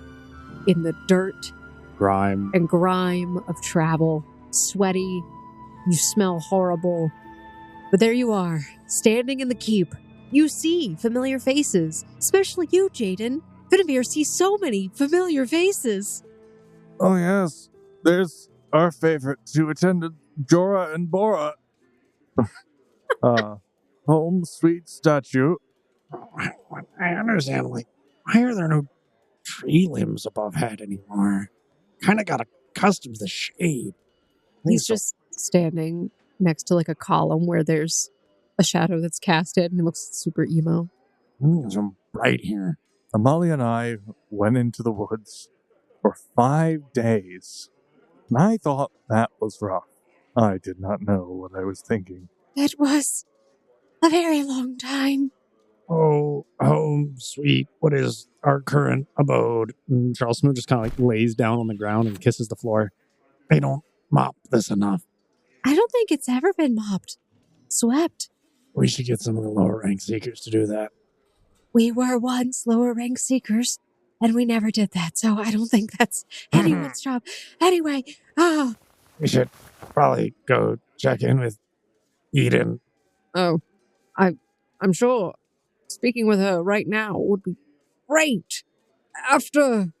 in the dirt Grime. and grime of travel. Sweaty. You smell horrible. But there you are, standing in the keep. You see familiar faces, especially you, Jaden. Guinevere sees so many familiar faces. Oh, yes. There's our favorites who attended Jorah and Bora. Home sweet statue. I understand, like, why are there no tree limbs above head anymore? Kind of got accustomed to the shade. He's just standing next to like a column where there's a shadow that's casted and it looks super emo. So bright here. Amalia and I went into the woods for 5 days. And I thought that was rough. I did not know what I was thinking. It was a very long time. Oh, home, sweet. What is our current abode? And Charles Smoot just kind of like lays down on the ground and kisses the floor. They don't mop this enough. I don't think it's ever been mopped. Swept. We should get some of the lower rank seekers to do that. We were once lower rank seekers, and we never did that, so I don't think that's anyone's job. Anyway, We should probably go check in with Eden. Oh, I'm sure speaking with her right now would be great. After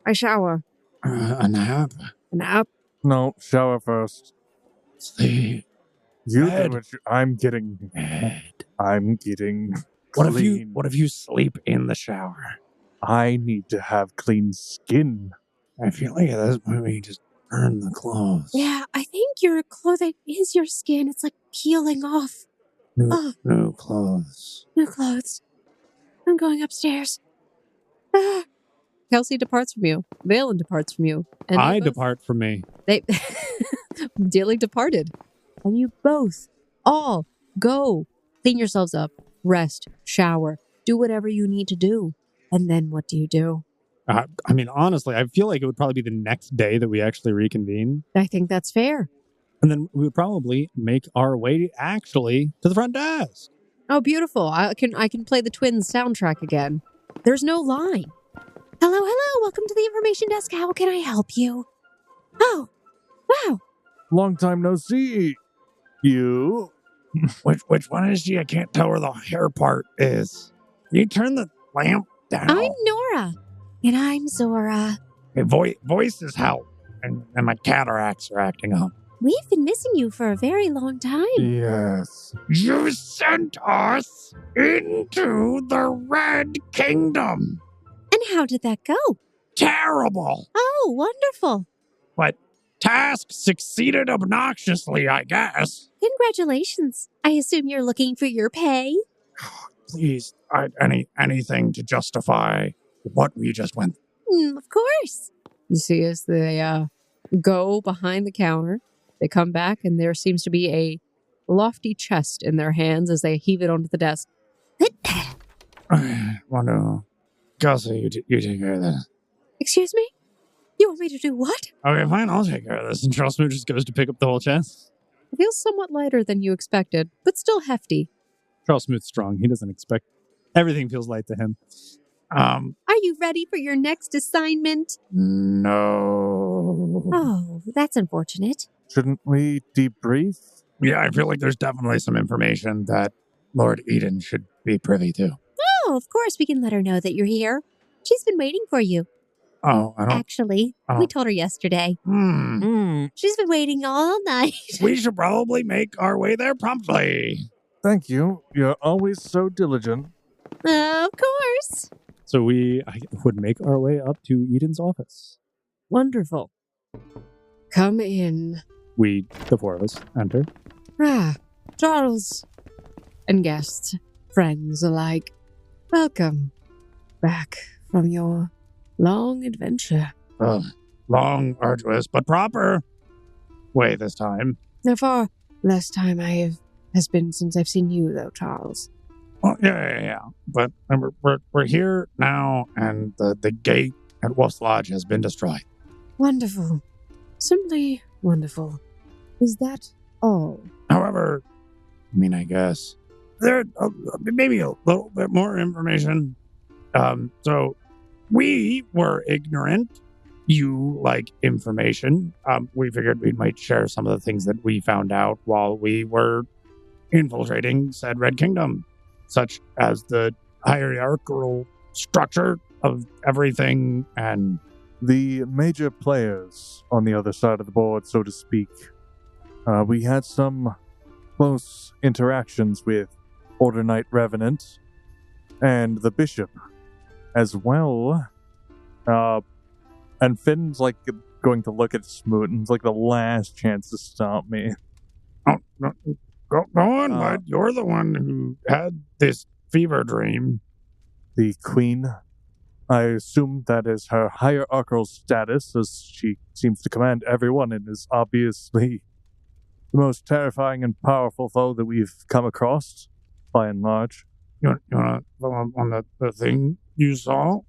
I shower. A nap? A nap? No, shower first. Sleep. You do Bed. I'm getting What clean. if you sleep in the shower? I need to have clean skin. I feel like at this point we just burn the clothes. yeah, I think your clothing is your skin. It's like peeling off. New clothes. New clothes. I'm going upstairs. Kelsey departs from you. Valen departs from you. And I they both- depart from me. They dearly departed. And you both all go. Clean yourselves up. Rest. Shower. Do whatever you need to do. And then what do you do? I mean, honestly, I feel like it would probably be the next day that we actually reconvene. I think that's fair. And then we would probably make our way actually to the front desk. Oh, beautiful. I can play the Twins soundtrack again. There's no line. Hello, welcome to the information desk. How can I help you? Oh, wow. Long time no see. You? Which one is she? I can't tell where the hair part is. Can you turn the lamp down? I'm Nora. And I'm Zora. Hey, voices help. And my cataracts are acting up. We've been missing you for a very long time. Yes. You sent us into the Red Kingdom. And how did that go? Terrible. Oh, wonderful. But task succeeded obnoxiously, I guess. Congratulations. I assume you're looking for your pay? Please, anything to justify what we just went Of course. You see as they go behind the counter, they come back and there seems to be a lofty chest in their hands as they heave it onto the desk. Wonder, Kelsey, you take care of this. Excuse me? You want me to do what? Okay, fine, I'll take care of this. And Charles Smoot just goes to pick up the whole chest. It feels somewhat lighter than you expected, but still hefty. Charles Smoot's strong. He doesn't expect everything feels light to him. Are you ready for your next assignment? No. Oh, that's unfortunate. Shouldn't we debrief? Yeah, I feel like there's definitely some information that Lord Eden should be privy to. Oh, of course, we can let her know that you're here. She's been waiting for you. Oh, I don't. Actually, Oh. we told her yesterday. She's been waiting all night. We should probably make our way there promptly. Thank you. You're always so diligent. Of course. So I would make our way up to Eden's office. Wonderful. Come in. The four of us, enter. Charles and guests, friends alike, welcome back from your long adventure. Long, arduous, but proper way this time. Now, far less time has been since I've seen you, though, Charles. Well, yeah. But we're here now, and the gate at Wolf's Lodge has been destroyed. Wonderful. Simply wonderful. Is that all? However, I guess there maybe a little bit more information. So we were ignorant. You like information. We figured we might share some of the things that we found out while we were infiltrating said Red Kingdom, such as the hierarchical structure of everything and The major players on the other side of the board, so to speak. We had some close interactions with Order Knight Revenant and the Bishop as well. And Finn's like going to look at Smoot and it's like the last chance to stop me. Oh, no, go on, bud. You're the one who had this fever dream. The Queen, I assume that is her hierarchical status, as she seems to command everyone and is obviously the most terrifying and powerful foe that we've come across, by and large. You want to on the thing you saw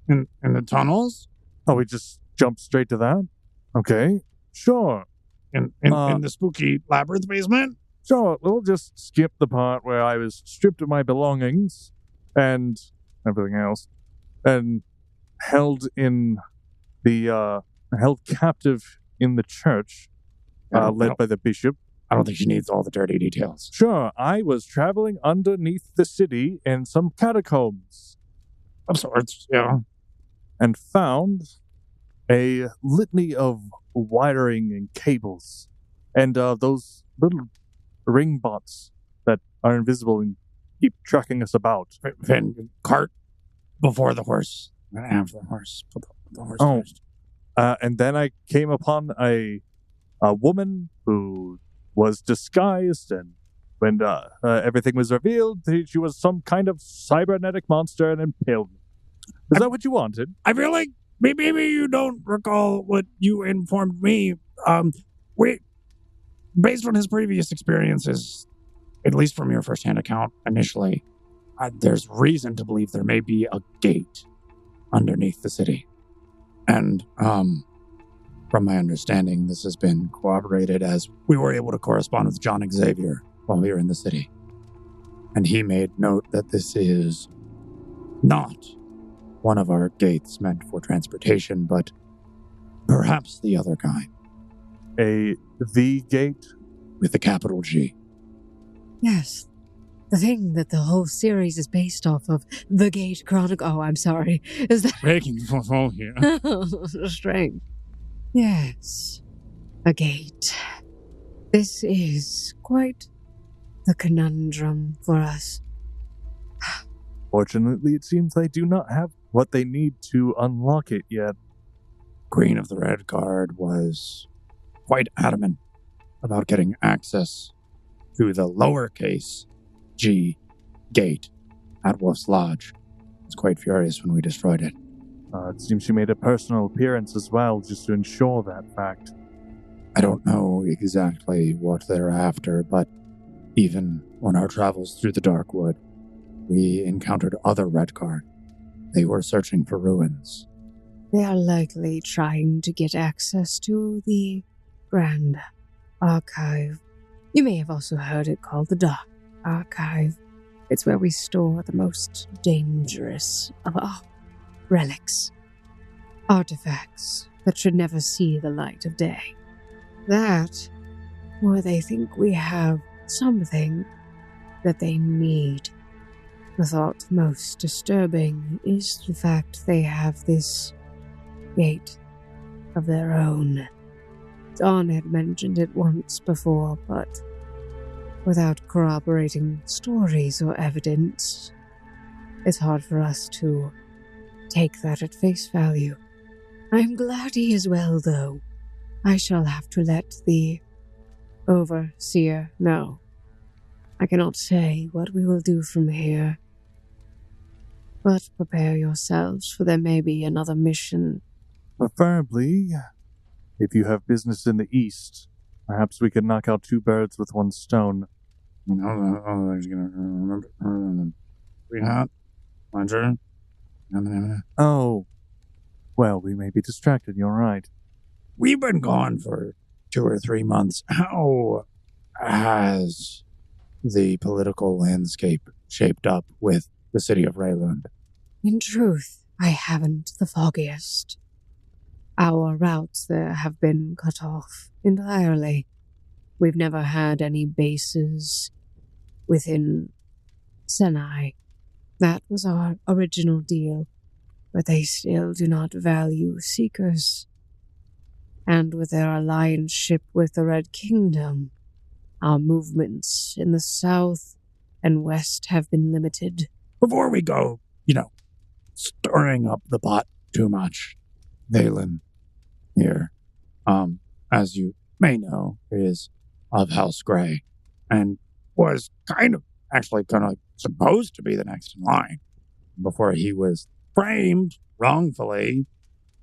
in the tunnels? Oh, we just jump straight to that? Okay, sure. In the spooky labyrinth basement? Sure, we'll just skip the part where I was stripped of my belongings and everything else, and held captive in the church, led by the bishop. I don't think she needs all the dirty details. Sure, I was traveling underneath the city in some catacombs. Of sorts, yeah. And found a litany of wiring and cables, and those little ring bots that are invisible and keep tracking us about. Finn, cart before the horse. I'm gonna have the horse. Put the horse first. And then I came upon a woman who was disguised, and when everything was revealed, she was some kind of cybernetic monster and impaled me. Is that what you wanted? I feel like maybe you don't recall what you informed me. Based on his previous experiences, at least from your first-hand account initially, there's reason to believe there may be a gate underneath the city. And from my understanding, this has been corroborated as we were able to correspond with John Xavier while we were in the city. And he made note that this is not one of our gates meant for transportation, but perhaps the other kind. The gate? With the capital G. Yes. The thing that the whole series is based off of, the Gate Chronicles. Oh, I'm sorry. Is that... Breaking fall here. Strange. Yes. A gate. This is quite the conundrum for us. Fortunately, it seems they do not have what they need to unlock it yet. Queen of the Red Guard was quite adamant about getting access to the lowercase G gate at Wolf's Lodge. I was quite furious when we destroyed it. It seems she made a personal appearance as well, just to ensure that fact. I don't know exactly what they're after, but even on our travels through the Darkwood, we encountered other Red Guard. They were searching for ruins. They are likely trying to get access to the Grand Archive. You may have also heard it called the Dark Archive. It's where we store the most dangerous of our relics. Artifacts that should never see the light of day. That, or they think we have something that they need. The thought most disturbing is the fact they have this gate of their own. Dawn had mentioned it once before, but without corroborating stories or evidence, it's hard for us to take that at face value. I'm glad he is well, though. I shall have to let the Overseer know. I cannot say what we will do from here, but prepare yourselves, for there may be another mission. Preferably, if you have business in the east, perhaps we could knock out two birds with one stone. I was going to remember. Sweetheart? Roger? Oh. Well, we may be distracted, you're right. We've been gone for 2 or 3 months. How has the political landscape shaped up with the city of Raylund? In truth, I haven't the foggiest. Our routes there have been cut off entirely. We've never had any bases within Senai. That was our original deal, but they still do not value seekers. And with their alliance with the Red Kingdom, our movements in the south and west have been limited. Before we go, stirring up the pot too much, Valen here, as you may know, is of House Grey, and was kind of actually supposed to be the next in line before he was framed wrongfully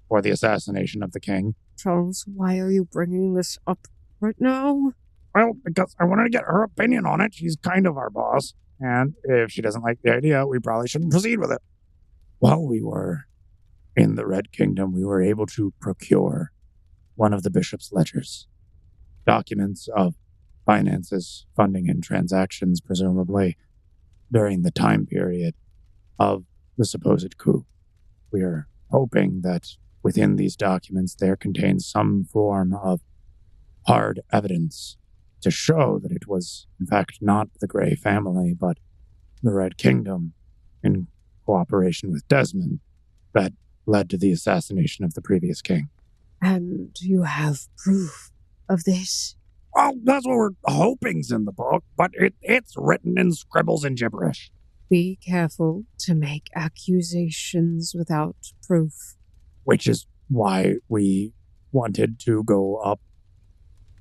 for the assassination of the king. Charles, why are you bringing this up right now? Well, because I wanted to get her opinion on it. She's kind of our boss, and if she doesn't like the idea, we probably shouldn't proceed with it. While we were in the Red Kingdom, we were able to procure one of the bishop's ledgers, documents of finances, funding, and transactions, presumably during the time period of the supposed coup. We are hoping that within these documents there contains some form of hard evidence to show that it was, in fact, not the Grey family, but the Red Kingdom, in cooperation with Desmond, that led to the assassination of the previous king. And you have proof of this? Well, that's what we're hoping's in the book, but it's written in scribbles and gibberish. Be careful to make accusations without proof. Which is why we wanted to go up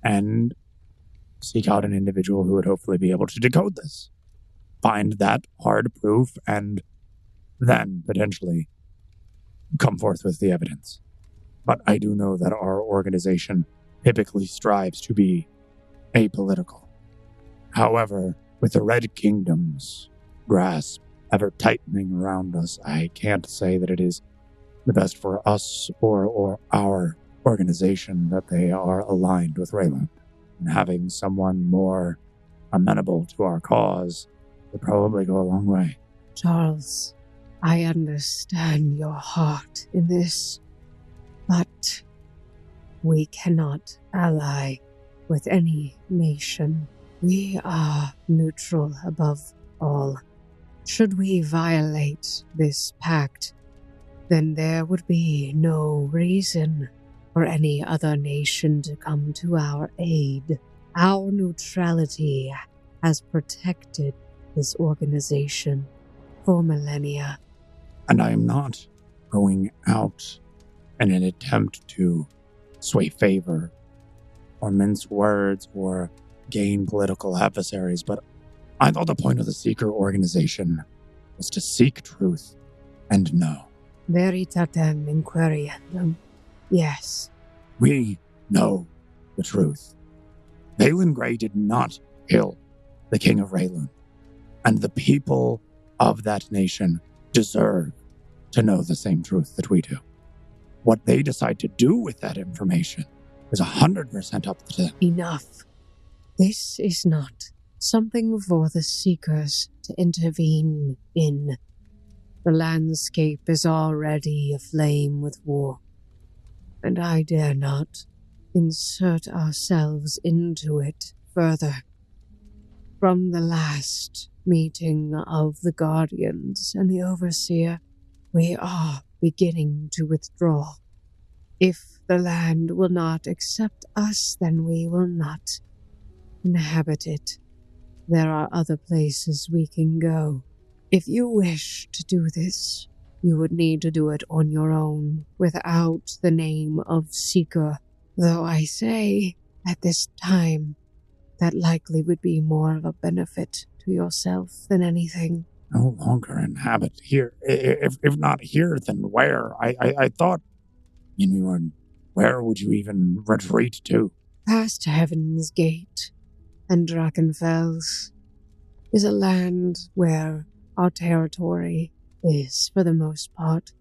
and seek out an individual who would hopefully be able to decode this. Find that hard proof and then potentially come forth with the evidence. But I do know that our organization typically strives to be apolitical. However, with the Red Kingdom's grasp ever tightening around us, I can't say that it is the best for us or our organization that they are aligned with Raylan. And having someone more amenable to our cause would probably go a long way. Charles, I understand your heart in this, but we cannot ally with any nation. We are neutral above all. Should we violate this pact, then there would be no reason for any other nation to come to our aid. Our neutrality has protected this organization for millennia. And I am not going out in an attempt to sway favor or mince words or gain political adversaries, but I thought the point of the Seeker organization was to seek truth and know. Veritatem inquiriendum. Yes. We know the truth. Valen Grey did not kill the King of Raylun, and the people of that nation deserve to know the same truth that we do. What they decide to do with that information is 100% up to them. Enough. This is not something for the Seekers to intervene in. The landscape is already aflame with war, and I dare not insert ourselves into it further. From the last meeting of the Guardians and the Overseer, we are beginning to withdraw. If the land will not accept us, then we will not inhabit it. There are other places we can go. If you wish to do this, you would need to do it on your own, without the name of Seeker. Though I say, at this time, that likely would be more of a benefit to yourself than anything. No longer inhabit here. If not here, then where? I thought we were. Where would you even retreat to? Past Heaven's Gate and Drakenfels is a land where our territory is, for the most part.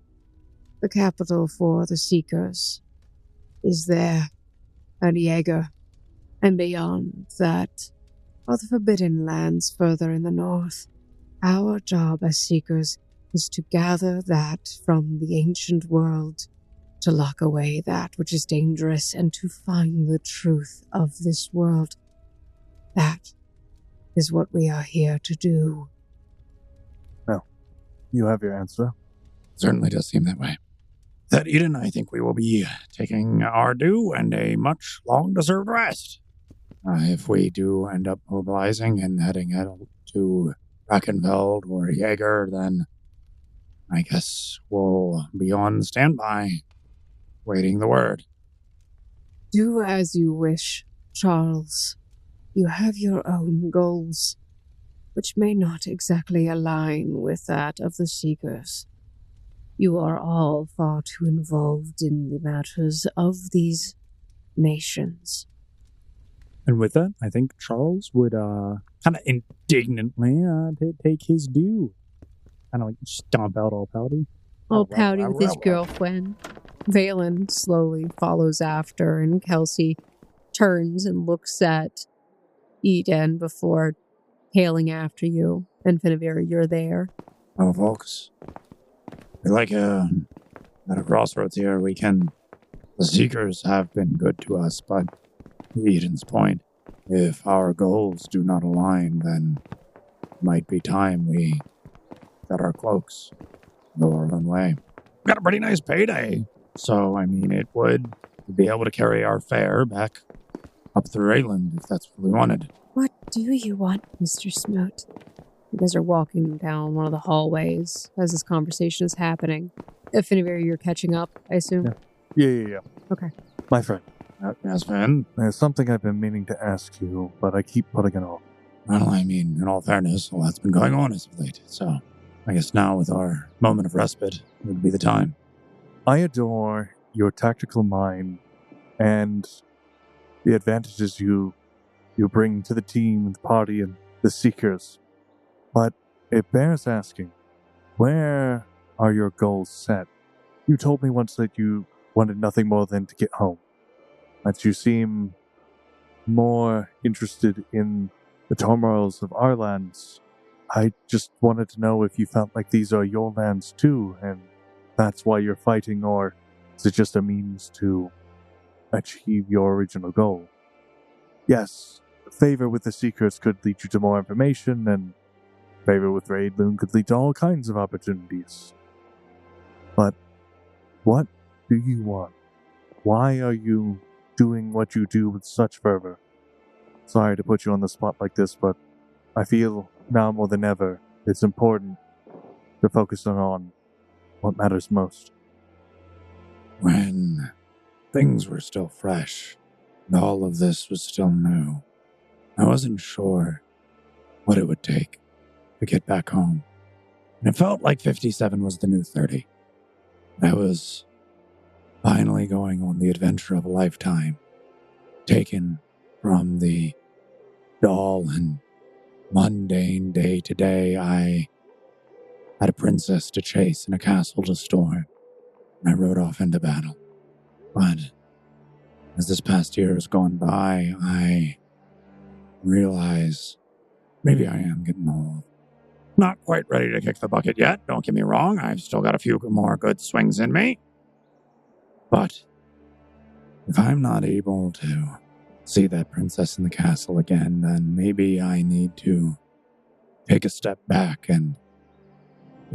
The capital for the Seekers is there, at Jaeger, and beyond that are the Forbidden Lands further in the north. Our job as Seekers is to gather that from the ancient world, to lock away that which is dangerous, and to find the truth of this world. That is what we are here to do. You have your answer. Certainly does seem that way. That Eden, I think we will be taking our due and a much long-deserved rest. If we do end up mobilizing and heading out to Brackenfeld or Jaeger, then I guess we'll be on standby, waiting the word. Do as you wish, Charles. You have your own goals, which may not exactly align with that of the Seekers. You are all far too involved in the matters of these nations. And with that, I think Charles would kind of indignantly take his due. Kind of like stomp out all pouty. All pouty with his girlfriend. Valen slowly follows after, and Kelsey turns and looks at Eden before hailing after you. And Finavir, you're there. Oh, folks. We're like at a crossroads here. The Seekers have been good to us, but to Eden's point, if our goals do not align, then it might be time we got our cloaks, go our own way. We got a pretty nice payday, so I mean, it would be able to carry our fare back up through Rayland if that's what we wanted. What do you want, Mr. Smoot? You guys are walking down one of the hallways as this conversation is happening. If Finavir, you're catching up, I assume? Yeah. Okay. My friend, Yes, man. there's something I've been meaning to ask you, but I keep putting it off. Well, I mean, in all fairness, a lot's been going on as of late, so I guess now with our moment of respite would be the time. I adore your tactical mind and the advantages you bring to the team, the party, and the Seekers. But it bears asking, where are your goals set? You told me once that you wanted nothing more than to get home. That you seem more interested in the turmoils of our lands. I just wanted to know if you felt like these are your lands too, and that's why you're fighting, or is it just a means to achieve your original goal? Yes, favor with the Seekers could lead you to more information, and favor with Raidloon could lead to all kinds of opportunities. But what do you want? Why are you doing what you do with such fervor? Sorry to put you on the spot like this, but I feel now more than ever it's important to focus on what matters most. When things were still fresh and all of this was still new, I wasn't sure what it would take to get back home. And it felt like 57 was the new 30. I was finally going on the adventure of a lifetime, taken from the dull and mundane day-to-day. I had a princess to chase and a castle to storm, and I rode off into battle. But as this past year has gone by, I realize maybe I am getting old. Not quite ready to kick the bucket yet, don't get me wrong. I've still got a few more good swings in me. But if I'm not able to see that princess in the castle again, then maybe I need to take a step back and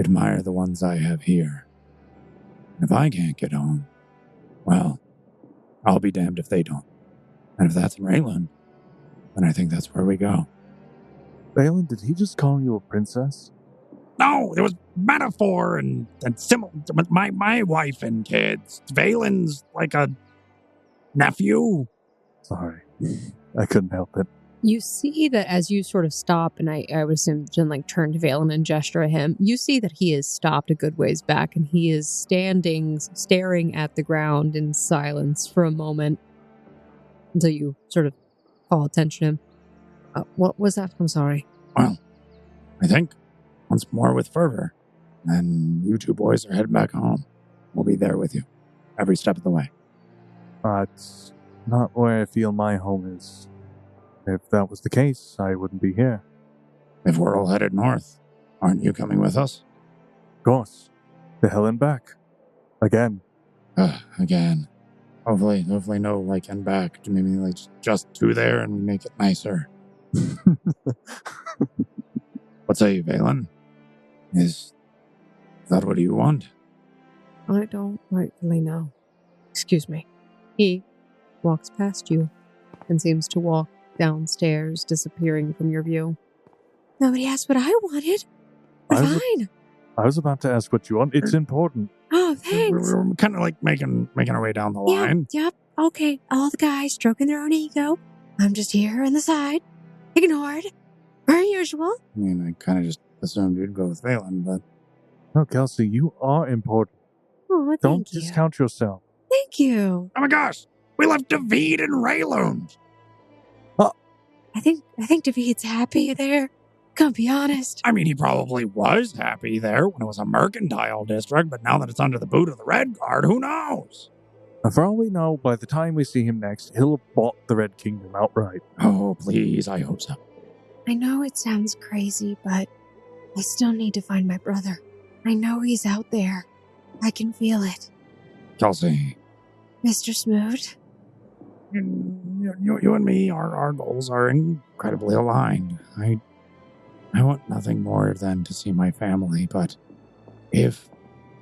admire the ones I have here. And if I can't get home, well, I'll be damned if they don't. And if that's in Rayland, then I think that's where we go. Valen, did he just call you a princess? No, there was metaphor and similar with my wife and kids. Valen's like a nephew. Sorry, I couldn't help it. You see that as you sort of stop, and I would assume Jen turn to Valen and gesture at him, you see that he has stopped a good ways back, and he is standing, staring at the ground in silence for a moment until you sort of call attention to him. What was that? I'm sorry. Well, I think once more with fervor, and you two boys are heading back home. We'll be there with you every step of the way. It's not where I feel my home is. If that was the case, I wouldn't be here. If we're all headed north, aren't you coming with us? Of course. To hell and back. Again. Again. Hopefully no and back. Maybe just two there and we make it nicer. What say you, Valen? Is that what you want? I don't rightfully know. Excuse me. He walks past you and seems to walk downstairs, disappearing from your view. Nobody asked what I wanted. We're fine. I was about to ask what you want. It's important. Oh, thanks. We're kind of like making our way down the line. Yep. Okay. All the guys stroking their own ego. I'm just here on the side. Ignored. Per usual. I mean, I kind of just assumed you'd go with Valen, but... No, Kelsey, you are important. Oh, thank Don't you. discount yourself. Thank you. Oh my gosh! We left David and Rayloon! I think David's happy there. Can't be honest. I mean, he probably was happy there when it was a mercantile district, but now that it's under the boot of the Red Guard, who knows? And for all we know, by the time we see him next, he'll have bought the Red Kingdom outright. Oh, please, I hope so. I know it sounds crazy, but I still need to find my brother. I know he's out there. I can feel it. Kelsey, Mr. Smoot? you and me, our goals are incredibly aligned. I want nothing more than to see my family, but if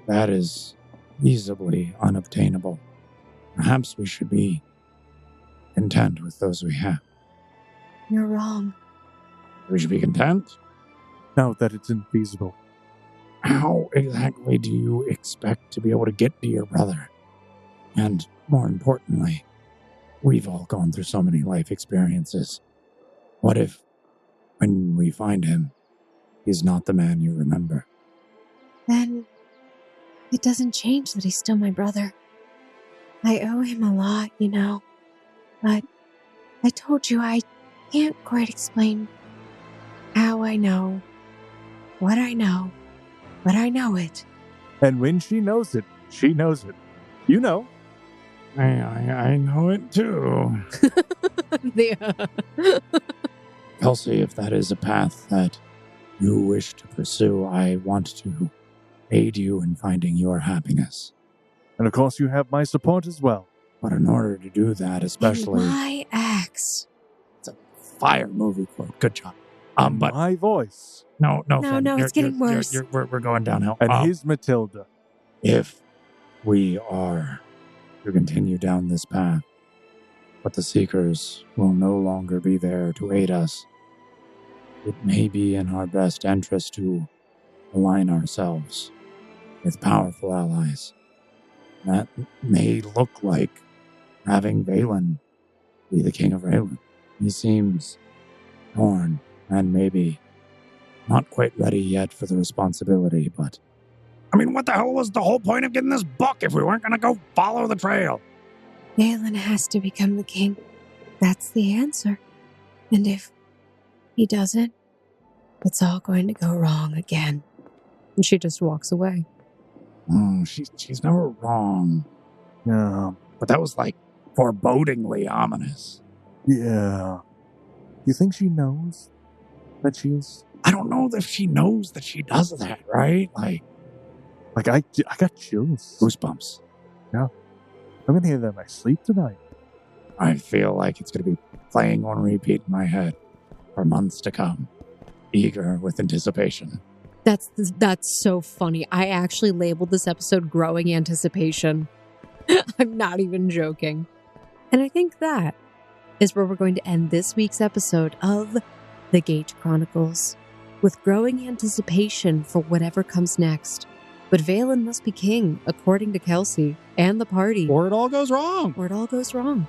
that is feasibly unobtainable, perhaps we should be content with those we have. You're wrong. We should be content? Now that it's infeasible. How exactly do you expect to be able to get to your brother? And more importantly, we've all gone through so many life experiences. What if, when we find him, he's not the man you remember? Then it doesn't change that he's still my brother. I owe him a lot, you know. But I told you I can't quite explain how I know what I know, but I know it. And when she knows it, she knows it. You know. I know it too. Kelsey, if that is a path that you wish to pursue, I want to aid you in finding your happiness. And of course you have my support as well. But in order to do that, especially... And my axe. It's a fire movie quote. Good job. But My voice. no, No, Finn, it's getting worse. We're going downhill. And his Matilda. If we are to continue down this path, but the Seekers will no longer be there to aid us, it may be in our best interest to align ourselves with powerful allies. That may look like having Valen be the King of Raylan. He seems torn and maybe not quite ready yet for the responsibility, but... I mean, what the hell was the whole point of getting this book if we weren't going to go follow the trail? Galen has to become the king. That's the answer. And if he doesn't, it's all going to go wrong again. And she just walks away. Oh, she's never wrong. Yeah. But that was like forebodingly ominous. Yeah. You think she knows that she's... I don't know if she knows that she does that, right? Like I got chills. goosebumps. I'm going to hear that in my sleep tonight. I feel like it's going to be playing on repeat in my head for months to come. Eager with anticipation. That's so funny. I actually labeled this episode Growing Anticipation. I'm not even joking. And I think that is where we're going to end this week's episode of The Gate Chronicles, with growing anticipation for whatever comes next. But Valen must be king, according to Kelsey and the party. Or it all goes wrong. Or it all goes wrong.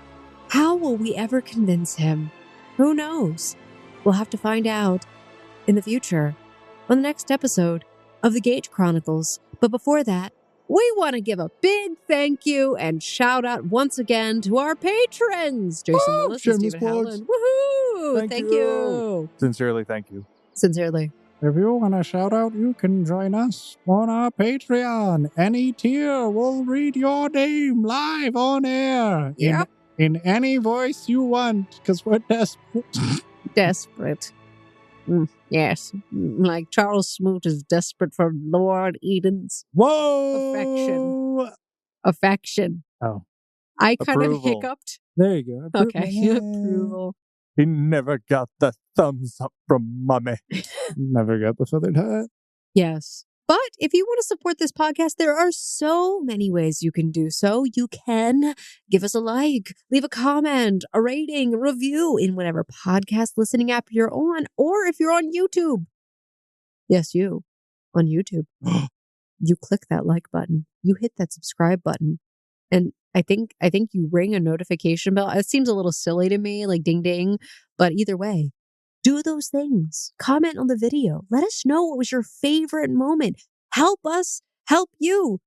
How will we ever convince him? Who knows? We'll have to find out in the future on the next episode of The Gate Chronicles. But before that, we want to give a big thank you and shout out once again to our patrons. Jason Melissa, shameless Stephen plugs. Howland. Woohoo! Thank you. Sincerely, thank you. Sincerely. If you want a shout out, you can join us on our Patreon. Any tier will read your name live on air. Yep. In any voice you want, because we're desperate. Desperate. Yes. Like Charles Smoot is desperate for Lord Eden's Whoa! affection. Oh. I kind of Approval. hiccuped. There you go. Okay. Approval. He never got the thumbs up from mommy. Never got the feathered hat. Yes. But if you want to support this podcast, there are so many ways you can do so. You can give us a like, leave a comment, a rating, a review in whatever podcast listening app you're on, or if you're on YouTube. Yes, you on YouTube. You click that like button. You hit that subscribe button. And I think you ring a notification bell. It seems a little silly to me, like ding ding, but either way. Do those things. Comment on the video. Let us know what was your favorite moment. Help us help you,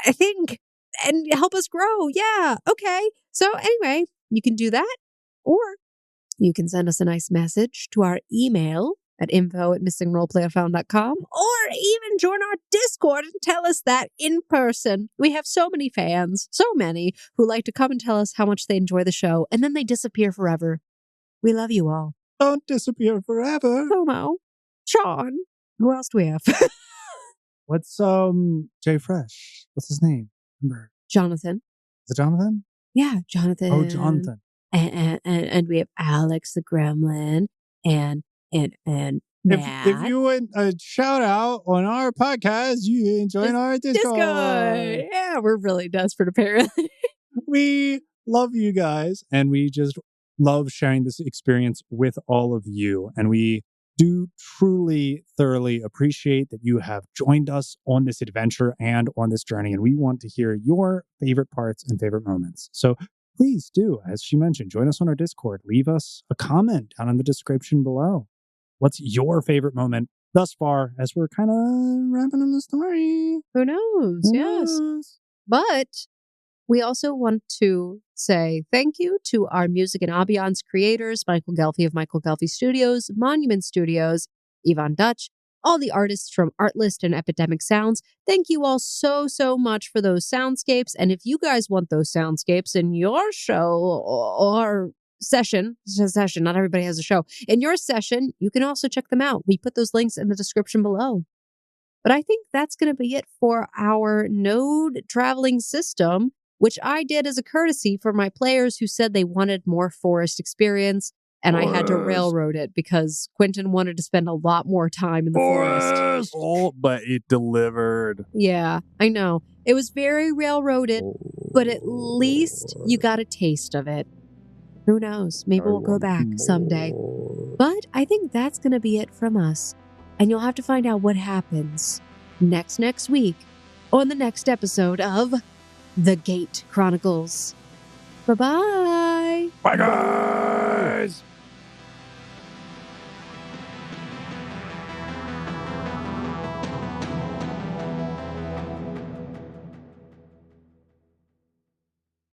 I think, and help us grow. Yeah. Okay. So anyway, you can do that, or you can send us a nice message to our email at info@missingroleplayerfound.com, or even join our Discord and tell us that in person. We have so many fans, so many, who like to come and tell us how much they enjoy the show, and then they disappear forever. We love you all. Don't disappear forever. Homo, Sean, who else do we have? What's Jay Fresh? What's his name? Remember? Jonathan. Is it Jonathan? Yeah, Jonathan. Oh, Jonathan. And we have Alex the Gremlin and Matt. If you want a shout out on our podcast, you join our Discord. Yeah, we're really desperate apparently. We love you guys, and we just love sharing this experience with all of you. And we do truly, thoroughly appreciate that you have joined us on this adventure and on this journey. And we want to hear your favorite parts and favorite moments. So please do, as she mentioned, join us on our Discord. Leave us a comment down in the description below. What's your favorite moment thus far as we're kind of wrapping up the story? Who knows? Yes. But we also want to say thank you to our music and ambiance creators, Michael Ghelfi of Michael Ghelfi Studios, Monument Studios, Yvonne Dutch, all the artists from Artlist and Epidemic Sounds. Thank you all so, so much for those soundscapes. And if you guys want those soundscapes in your show or session, not everybody has a show, in your session, you can also check them out. We put those links in the description below. But I think that's going to be it for our node traveling system, which I did as a courtesy for my players who said they wanted more forest experience, and I had to railroad it because Quentin wanted to spend a lot more time in the forest. Oh, but it delivered. Yeah, I know. It was very railroaded, but at least you got a taste of it. Who knows? Maybe we'll go back someday. But I think that's going to be it from us. And you'll have to find out what happens next week on the next episode of The Gate Chronicles. Bye-bye. Bye, guys.